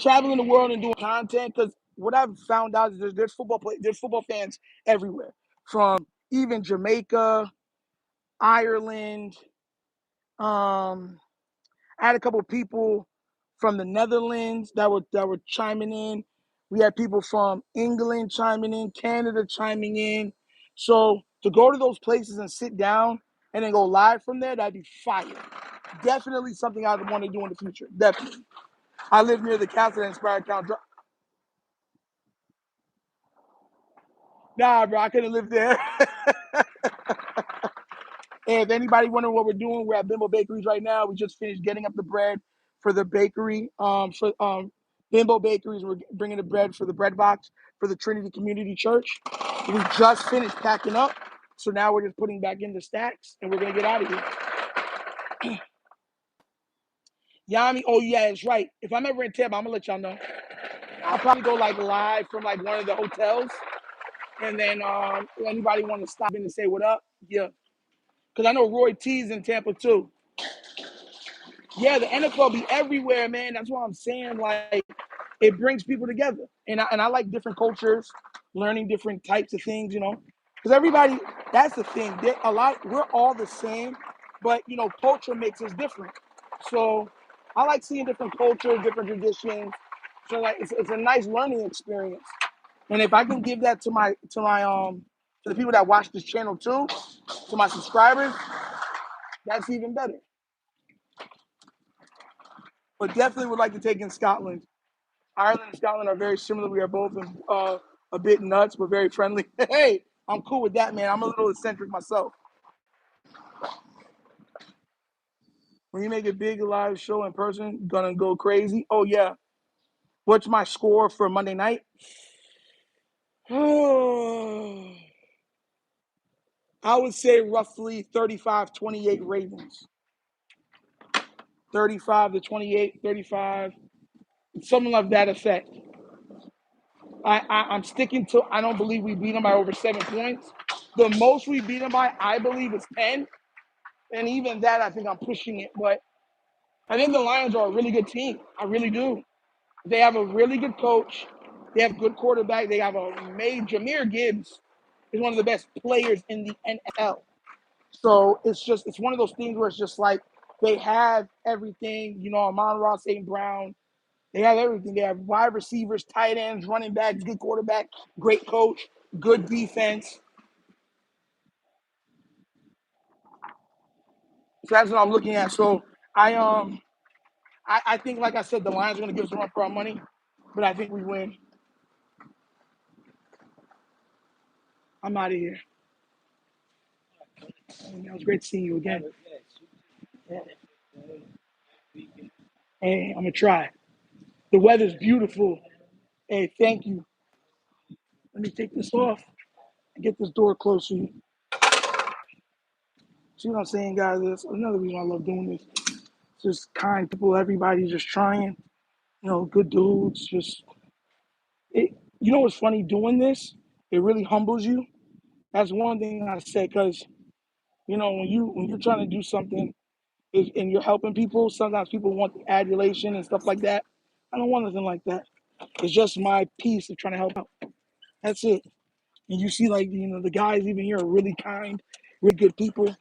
traveling the world and doing content. Cause what I've found out is there's football fans everywhere, from even Jamaica, Ireland. Um, I had a couple of people from the Netherlands that were chiming in. We had people from England chiming in, Canada chiming in. So to go to those places and sit down and then go live from there, that'd be fire. Definitely something I would want to do in the future. Definitely. I live near the castle that inspired Count. Nah, bro, I couldn't live there. And if anybody wondering what we're doing, we're at Bimbo Bakeries right now. We just finished getting up the bread for the bakery. For Bimbo Bakeries, we're bringing the bread for the bread box for the Trinity Community Church. We just finished packing up, so now we're just putting back in the stacks, and we're gonna get out of here. Yami, oh yeah, it's right. If I'm ever in Tampa, I'm gonna let y'all know. I'll probably go like live from like one of the hotels, and then if anybody want to stop in and say what up, yeah. Because I know Roy T's in Tampa too. Yeah, the NFL be everywhere, man. That's what I'm saying. Like, it brings people together, and I like different cultures, learning different types of things. Because everybody, that's the thing. We're all the same, but culture makes us different. So, I like seeing different cultures, different traditions. So, like, it's a nice learning experience. And if I can give that to the people that watch this channel too, to my subscribers, that's even better. But definitely would like to take in Scotland. Ireland and Scotland are very similar. We are both a bit nuts, but very friendly. Hey, I'm cool with that, man. I'm a little eccentric myself. When you make a big live show in person, gonna go crazy. Oh yeah. What's my score for Monday night? I would say roughly 35-28 Ravens. 35 to 28, 35, something of that effect. I'm sticking to. I don't believe we beat them by over 7 points. The most we beat them by, I believe, is 10, and even that, I think I'm pushing it. But I think the Lions are a really good team. I really do. They have a really good coach. They have a good quarterback. They have Jahmyr Gibbs is one of the best players in the NFL. So it's one of those things where it's just like they have everything. Amon-Ra St. Brown. They have everything. They have wide receivers, tight ends, running backs, good quarterback, great coach, good defense. So that's what I'm looking at. So I think, like I said, the Lions are going to give us a run for our money, but I think we win. I'm out of here. It was great seeing you again. Hey, I'm gonna try. The weather's beautiful. Hey, thank you. Let me take this off and get this door closed. See what I'm saying, guys? That's another reason I love doing this. Just kind people, everybody just trying. Good dudes. Just it. What's funny doing this? It really humbles you. That's one thing I say, because when you're trying to do something, and you're helping people, sometimes people want the adulation and stuff like that. I don't want nothing like that. It's just my piece of trying to help out. That's it. And you see, like, the guys even here are really kind, really good people. It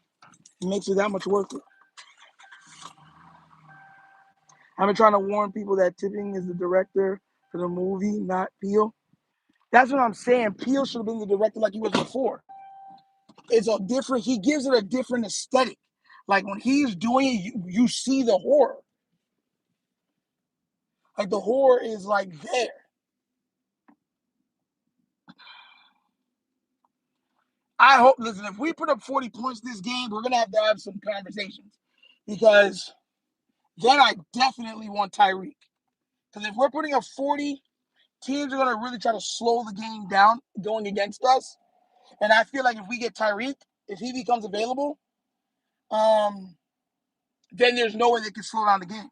makes it that much worth it. I've been trying to warn people that Tipping is the director for the movie, not Peele. That's what I'm saying. Peele should have been the director like he was before. It's a different. He gives it a different aesthetic. Like when he's doing it, you see the horror. Like the horror is like there. I hope. Listen, if we put up 40 points this game, we're gonna have some conversations, because then I definitely want Tyreek. Because if we're putting up 40, teams are gonna really try to slow the game down going against us. And I feel like if we get Tyreek, if he becomes available, then there's no way they can slow down the game.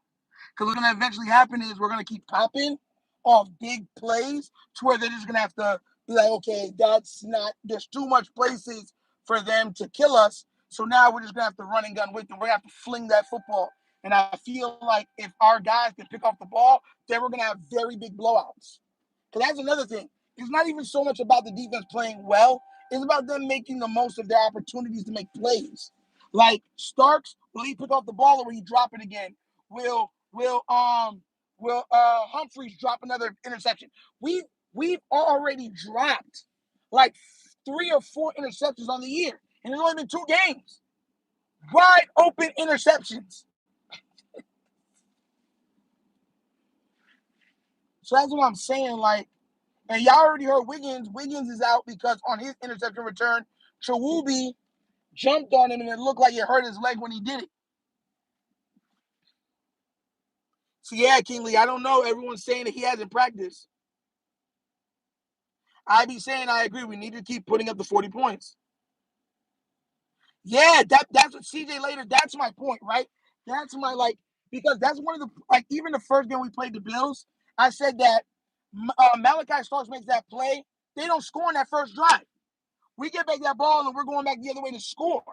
Because what's going to eventually happen is we're going to keep popping off big plays to where they're just going to have to be like, okay, there's too much places for them to kill us. So now we're just going to have to run and gun with them. We're going to have to fling that football. And I feel like if our guys can pick off the ball, then we're going to have very big blowouts. Because that's another thing. It's not even so much about the defense playing well. It's about them making the most of their opportunities to make plays. Like Starks, will he pick off the ball or will he drop it again? Will Humphreys drop another interception? We've already dropped like 3 or 4 interceptions on the year, and there's only been 2 games. Wide open interceptions. So that's what I'm saying. Like, and y'all already heard Wiggins. Wiggins is out because on his interception return, Chawubi jumped on him and it looked like it hurt his leg when he did it. So yeah, Kingley, I don't know. Everyone's saying that he hasn't practiced. I be saying I agree. We need to keep putting up the 40 points. Yeah, that's what CJ later. That's my point, right? That's my because that's one of the even the first game we played the Bills. I said that Malachi Starks makes that play. They don't score in that first drive. We get back that ball and we're going back the other way to score.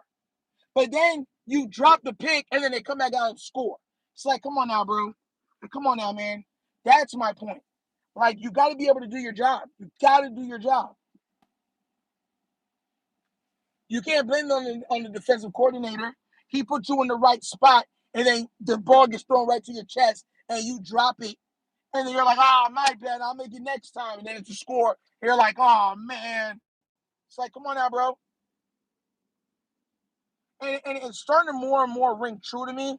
But then you drop the pick and then they come back out and score. It's like, come on now, bro. Come on now, man. That's my point. Like, you got to be able to do your job. You got to do your job. You can't blame it on the defensive coordinator. He put you in the right spot, and then the ball gets thrown right to your chest, and you drop it. And then you're like, oh, my bad. I'll make it next time. And then it's a score. And you're like, oh, man. It's like, come on now, bro. And it's starting to more and more ring true to me.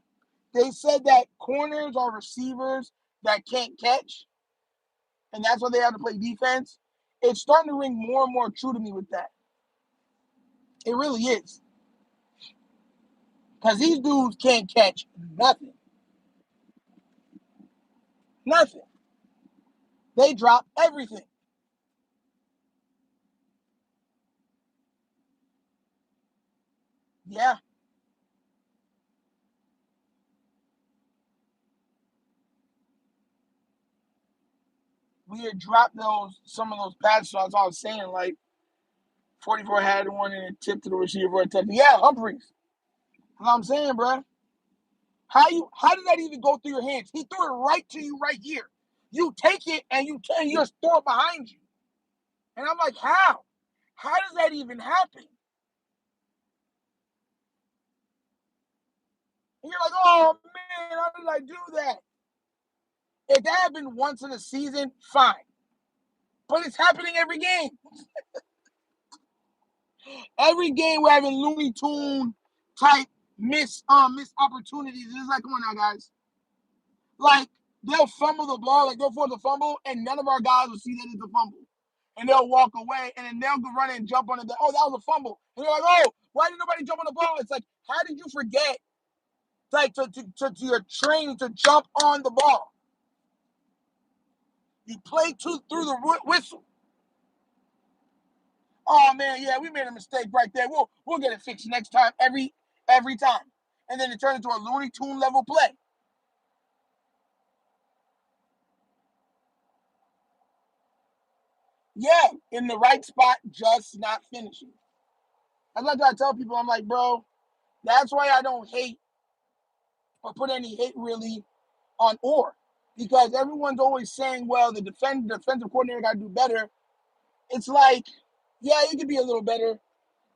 They said that corners are receivers that can't catch, and that's why they have to play defense. It's starting to ring more and more true to me with that. It really is. Because these dudes can't catch nothing. Nothing. They drop everything. Yeah. We had dropped some of those pass shots. I was saying, like, 44 had one and it tipped to the receiver for a touchdown. Yeah, Humphreys. That's what I'm saying, bro. How did that even go through your hands? He threw it right to you right here. You take it and you just throw it behind you. And I'm like, how? How does that even happen? And you're like, oh man, how did I do that? If that happened once in a season, fine. But it's happening every game. Every game we're having Looney Tune type miss opportunities. It's like, come on now, guys. Like, they'll fumble the ball, like they'll force a fumble, and none of our guys will see that it's a fumble. And they'll walk away, and then they'll go run and jump on it. Oh, that was a fumble. And they're like, oh, why did nobody jump on the ball? It's like, how did you forget, like, to your training to jump on the ball? You play through the whistle. Oh man, yeah, we made a mistake right there. We'll get it fixed next time, every time. And then it turned into a Looney Tune level play. Yeah, in the right spot, just not finishing. That's like I tell people, I'm like, bro, that's why I don't hate or put any hate really on Orr, because everyone's always saying, well, the defensive coordinator got to do better. It's like, yeah, he could be a little better.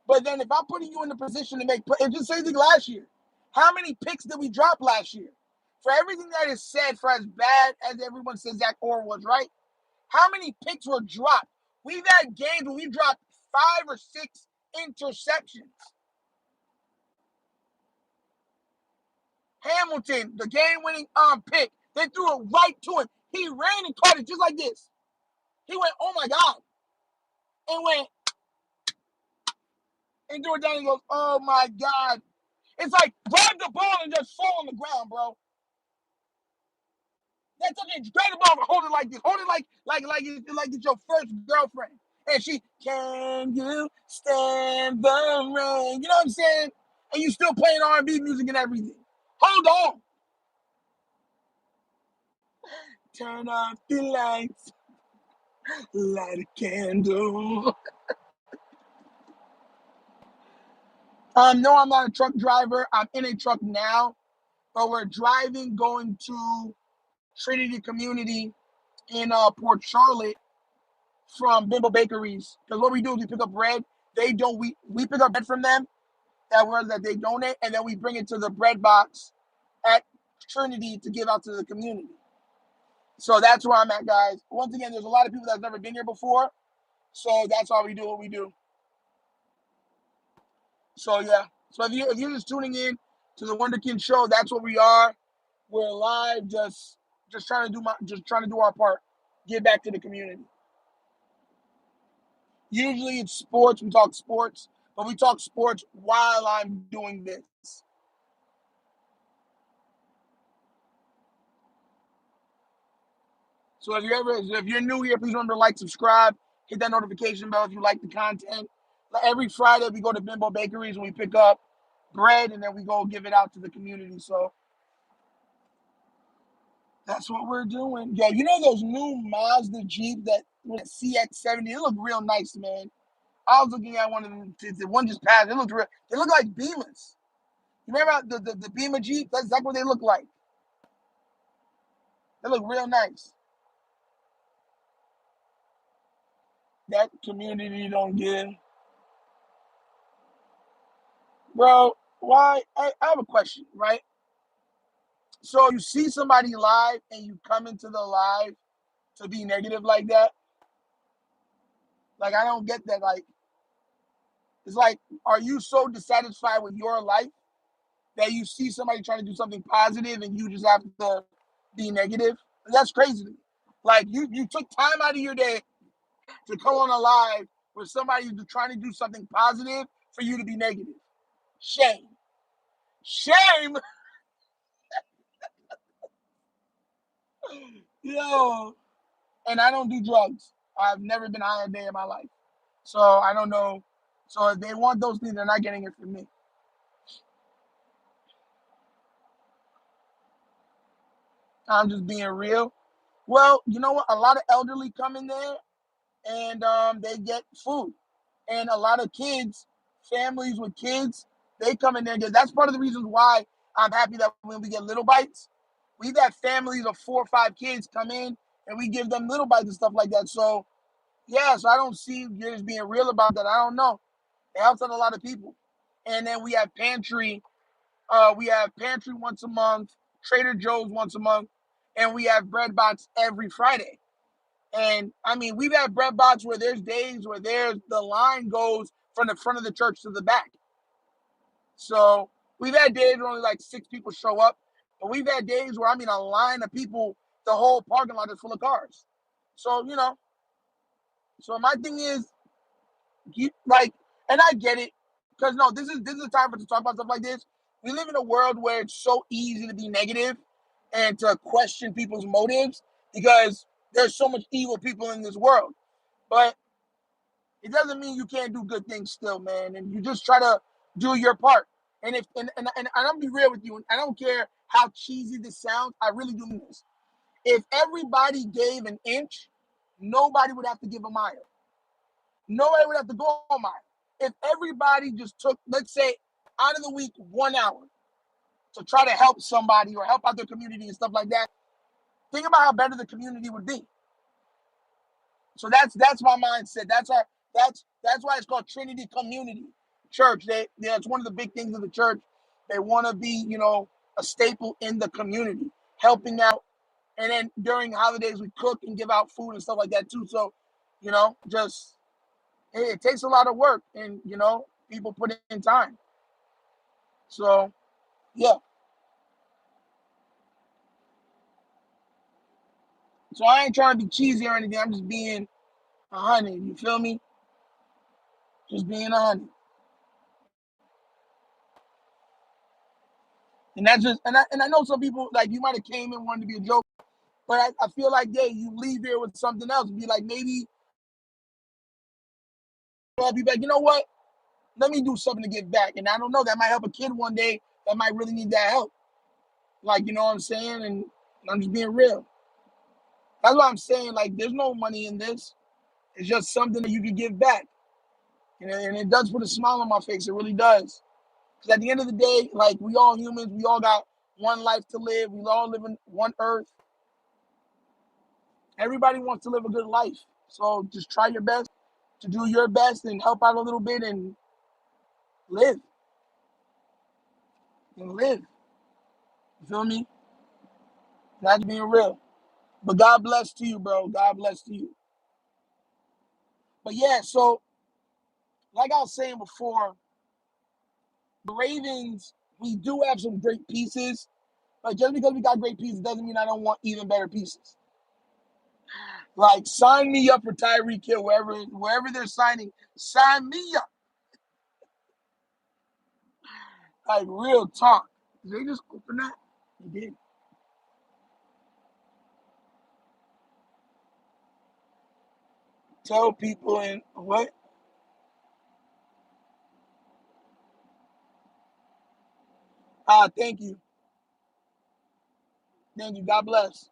But then if I'm putting you in the position to make – it's just the same thing last year. How many picks did we drop last year? For everything that is said, for as bad as everyone says Zach Orr was, right? How many picks were dropped? We've had games where we dropped 5 or 6 interceptions. Hamilton, the game-winning pick, they threw it right to him. He ran and caught it just like this. He went, oh, my God. And went and threw it down and goes, oh, my God. It's like, grab the ball and just fall on the ground, bro. That's okay. Grab the ball and hold it like this. Hold it like it's your first girlfriend. And she, can you stand the rain? You know what I'm saying? And you still playing R&B music and everything. Hold on. Turn off the lights. Light a candle. No, I'm not a truck driver. I'm in a truck now. But we're driving, going to Trinity Community in Port Charlotte from Bimbo Bakeries. Because what we do is we pick up bread. They don't. We pick up bread from them that they donate, and then we bring it to the bread box at Trinity to give out to the community. So that's where I'm at, guys. Once again, there's a lot of people that's never been here before. So that's why we do what we do. So yeah. So if you're just tuning in to the Wunderkind Show, that's what we are. We're live, just trying to do our part, give back to the community. Usually it's sports. We talk sports, but we talk sports while I'm doing this. So if you're new here, please remember to like, subscribe, hit that notification bell if you like the content. Every Friday we go to Bimbo Bakeries and we pick up bread and then we go give it out to the community. So that's what we're doing. Yo, you know those new Mazda Jeep that with CX-70? They look real nice, man. I was looking at one of them. The one just passed. They look real. They look like Beamers. You remember the Beamer Jeep? That's exactly what they look like. They look real nice. That community don't give. Bro, why? I have a question, right? So you see somebody live and you come into the live to be negative like that? Like, I don't get that. Like, it's like, are you so dissatisfied with your life that you see somebody trying to do something positive and you just have to be negative? That's crazy to me. Like, you took time out of your day to come on a live with somebody who's trying to do something positive for you to be negative. Shame. Shame. Yo. And I don't do drugs. I've never been high a day in my life. So I don't know. So if they want those things, they're not getting it from me. I'm just being real. Well, you know what? A lot of elderly come in there and they get food. And a lot of kids, families with kids, they come in there. That's part of the reasons why I'm happy that when we get little bites, we've had families of 4 or 5 kids come in and we give them little bites and stuff like that. So, yeah, so I don't see you're just being real about that. I don't know. It helps out a lot of people. And then we have pantry. We have pantry once a month, Trader Joe's once a month, and we have bread box every Friday. And I mean, we've had bread box where there's days where the line goes from the front of the church to the back. So we've had days where only like 6 people show up, but we've had days where, I mean, a line of people, the whole parking lot is full of cars. So, so my thing is, and I get it, because no, this is a time for to talk about stuff like this. We live in a world where it's so easy to be negative and to question people's motives because there's so much evil people in this world. But it doesn't mean you can't do good things still, man. And you just try to do your part. And I'm gonna be real with you, and I don't care how cheesy this sounds, I really do mean this. If everybody gave an inch, nobody would have to give a mile. Nobody would have to go a mile. If everybody just took, let's say, out of the week, 1 hour to try to help somebody or help out their community and stuff like that, think about how better the community would be. So that's my mindset. That's why it's called Trinity Community Church. It's one of the big things of the church. They want to be, a staple in the community, helping out. And then during holidays, we cook and give out food and stuff like that too. So, just it takes a lot of work, and people put in time. So, yeah. So I ain't trying to be cheesy or anything. I'm just being 100. You feel me? Just being 100. And that's just, and I know some people, like, you might have came in wanting to be a joke, but I feel like, yeah, you leave here with something else. Be like, maybe I'll be like, you know what? Let me do something to give back. And I don't know, that might help a kid one day that might really need that help. Like, you know what I'm saying? And I'm just being real. That's what I'm saying. Like, there's no money in this. It's just something that you can give back. And it does put a smile on my face. It really does. Because at the end of the day, like, we all humans. We all got one life to live. We all live in one earth. Everybody wants to live a good life. So just try your best to do your best and help out a little bit and live. And live. You feel me? That's being real. But God bless to you, bro. God bless to you. But yeah, so like I was saying before, the Ravens, we do have some great pieces. But just because we got great pieces doesn't mean I don't want even better pieces. Like, sign me up for Tyreek Hill, wherever they're signing. Sign me up. Like, real talk. Did they just open that? They did. Tell people and what? Thank you. Thank you. God bless.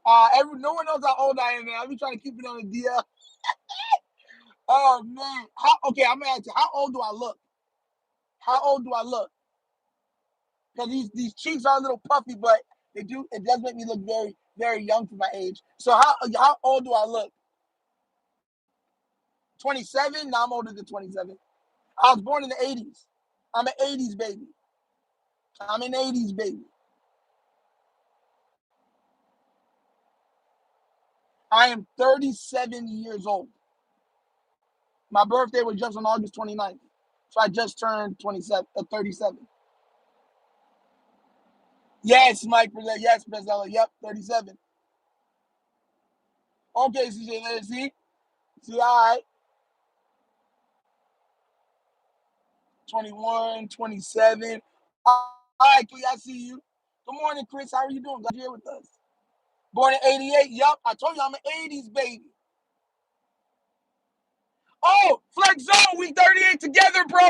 No one knows how old I am, man. I be trying to keep it on the DL. Oh man. Okay, I'm gonna ask you, how old do I look? How old do I look? Because these cheeks are a little puffy, but it does make me look very, very young for my age. So how old do I look? 27? No, I'm older than 27. I was born in the 80s. I'm an 80s baby. I'm an 80s baby. I am 37 years old. My birthday was just on August 29th. So I just turned 37. Yes, Mike. Yes, Brazella. Yep, 37. Okay, CJ, let's see. See, all right. 21, 27. All right, Clee, I see you. Good morning, Chris. How are you doing? Glad you're here with us. Born in 88. Yup, I told you I'm an 80s baby. Oh, Flex Zone, we 38 together, bro.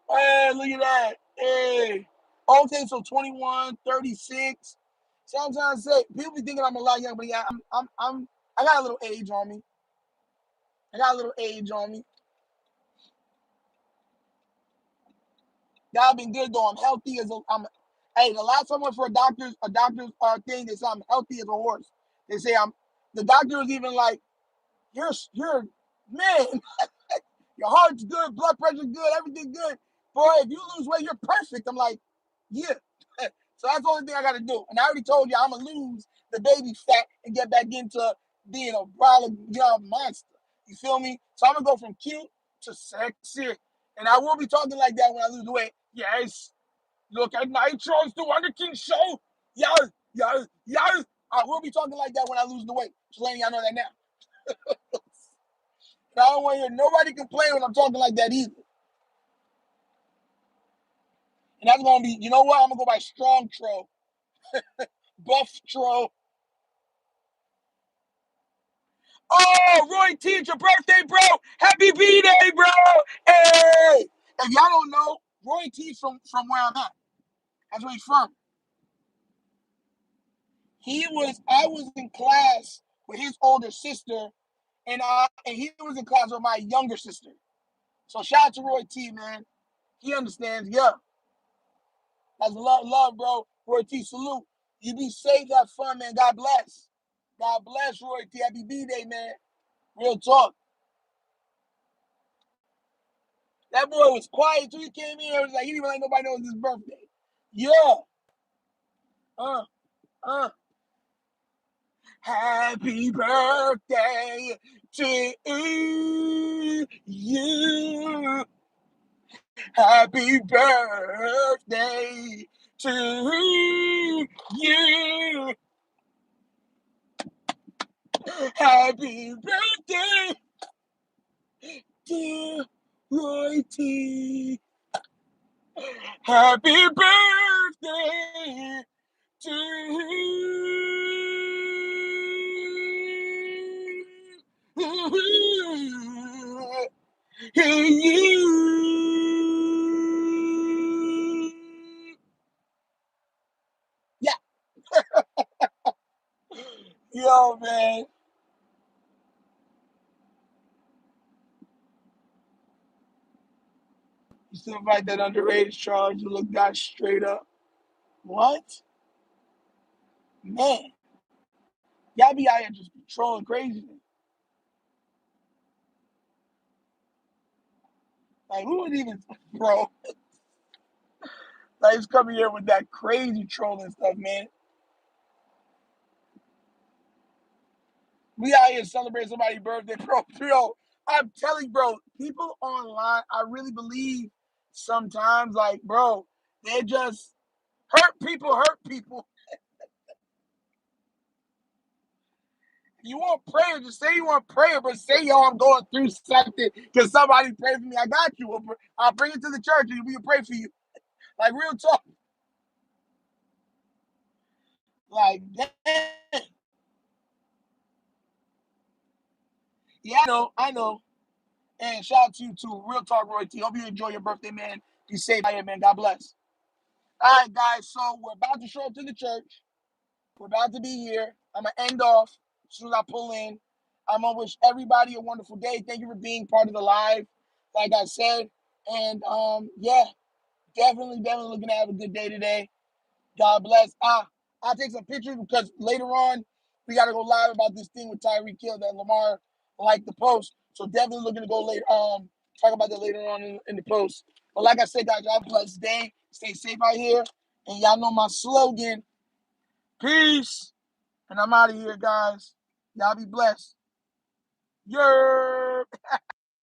Hey, look at that. Hey. Okay, so 21, 36. So I'm trying to say, people be thinking I'm a lot younger, but yeah, I got a little age on me. I got a little age on me. God been good though. I'm healthy as hey, the last time I went for a doctor's thing, they say I'm healthy as a horse. They say the doctor was even like, you're man, your heart's good, blood pressure's good, everything good. Boy, if you lose weight, you're perfect. I'm like, yeah. So that's the only thing I gotta do. And I already told you I'm gonna lose the baby fat and get back into being a brolic young monster. You feel me? So I'm gonna go from cute to sexy. And I will be talking like that when I lose the weight. Yes. Look at Nitro's the Wunderkind Show. Yes, yes, yes. I will be talking like that when I lose the weight. Just letting y'all know that now. And I don't want to hear nobody complain when I'm talking like that either. And that's going to be, you know what? I'm going to go by Strong Tro. Buff Tro. Oh, Roy T, it's your birthday, bro. Happy B-Day, bro. Hey. If y'all don't know, Roy T's from where I'm at. That's where he's from. I was in class with his older sister, and he was in class with my younger sister. So shout out to Roy T, man. He understands. Yeah. That's love, bro. Roy T, salute. You be safe, have fun, man. God bless. God bless, Roy T. Happy B-Day, man. Real talk. That boy was quiet till he came in. It was like he didn't even let nobody know it was his birthday. Yeah. Uh. Happy birthday to you. Happy birthday to you. Happy birthday, dear Roy T. Happy birthday to you. Yeah. Yo, man. You still fight that underage charge? You look that straight up. What? Man. Y'all be out here just trolling crazy. Like, who would even, bro? Like, he's coming here with that crazy trolling stuff, man. We out here celebrating somebody's birthday, bro. Yo, I'm telling you, bro, people online, I really believe sometimes, like, bro, they just hurt people. You want prayer, just say you want prayer, but say, yo, I'm going through something. Can somebody pray for me? I got you. I'll bring it to the church and we'll pray for you. Like, real talk. Like, damn. Yeah, I know. And shout out to you too. Real talk, Roy T. Hope you enjoy your birthday, man. Be safe out here, man. God bless. All right, guys. So we're about to show up to the church. We're about to be here. I'm going to end off as soon as I pull in. I'm going to wish everybody a wonderful day. Thank you for being part of the live, like I said. And, yeah, definitely looking to have a good day today. God bless. I'll take some pictures because later on, we got to go live about this thing with Tyreek Hill that Lamar liked the post. So definitely looking to go later, talk about that later on in the post. But like I said, guys, y'all have a blessed day. Stay safe out here. And y'all know my slogan. Peace. And I'm out of here, guys. Y'all be blessed. Yerp.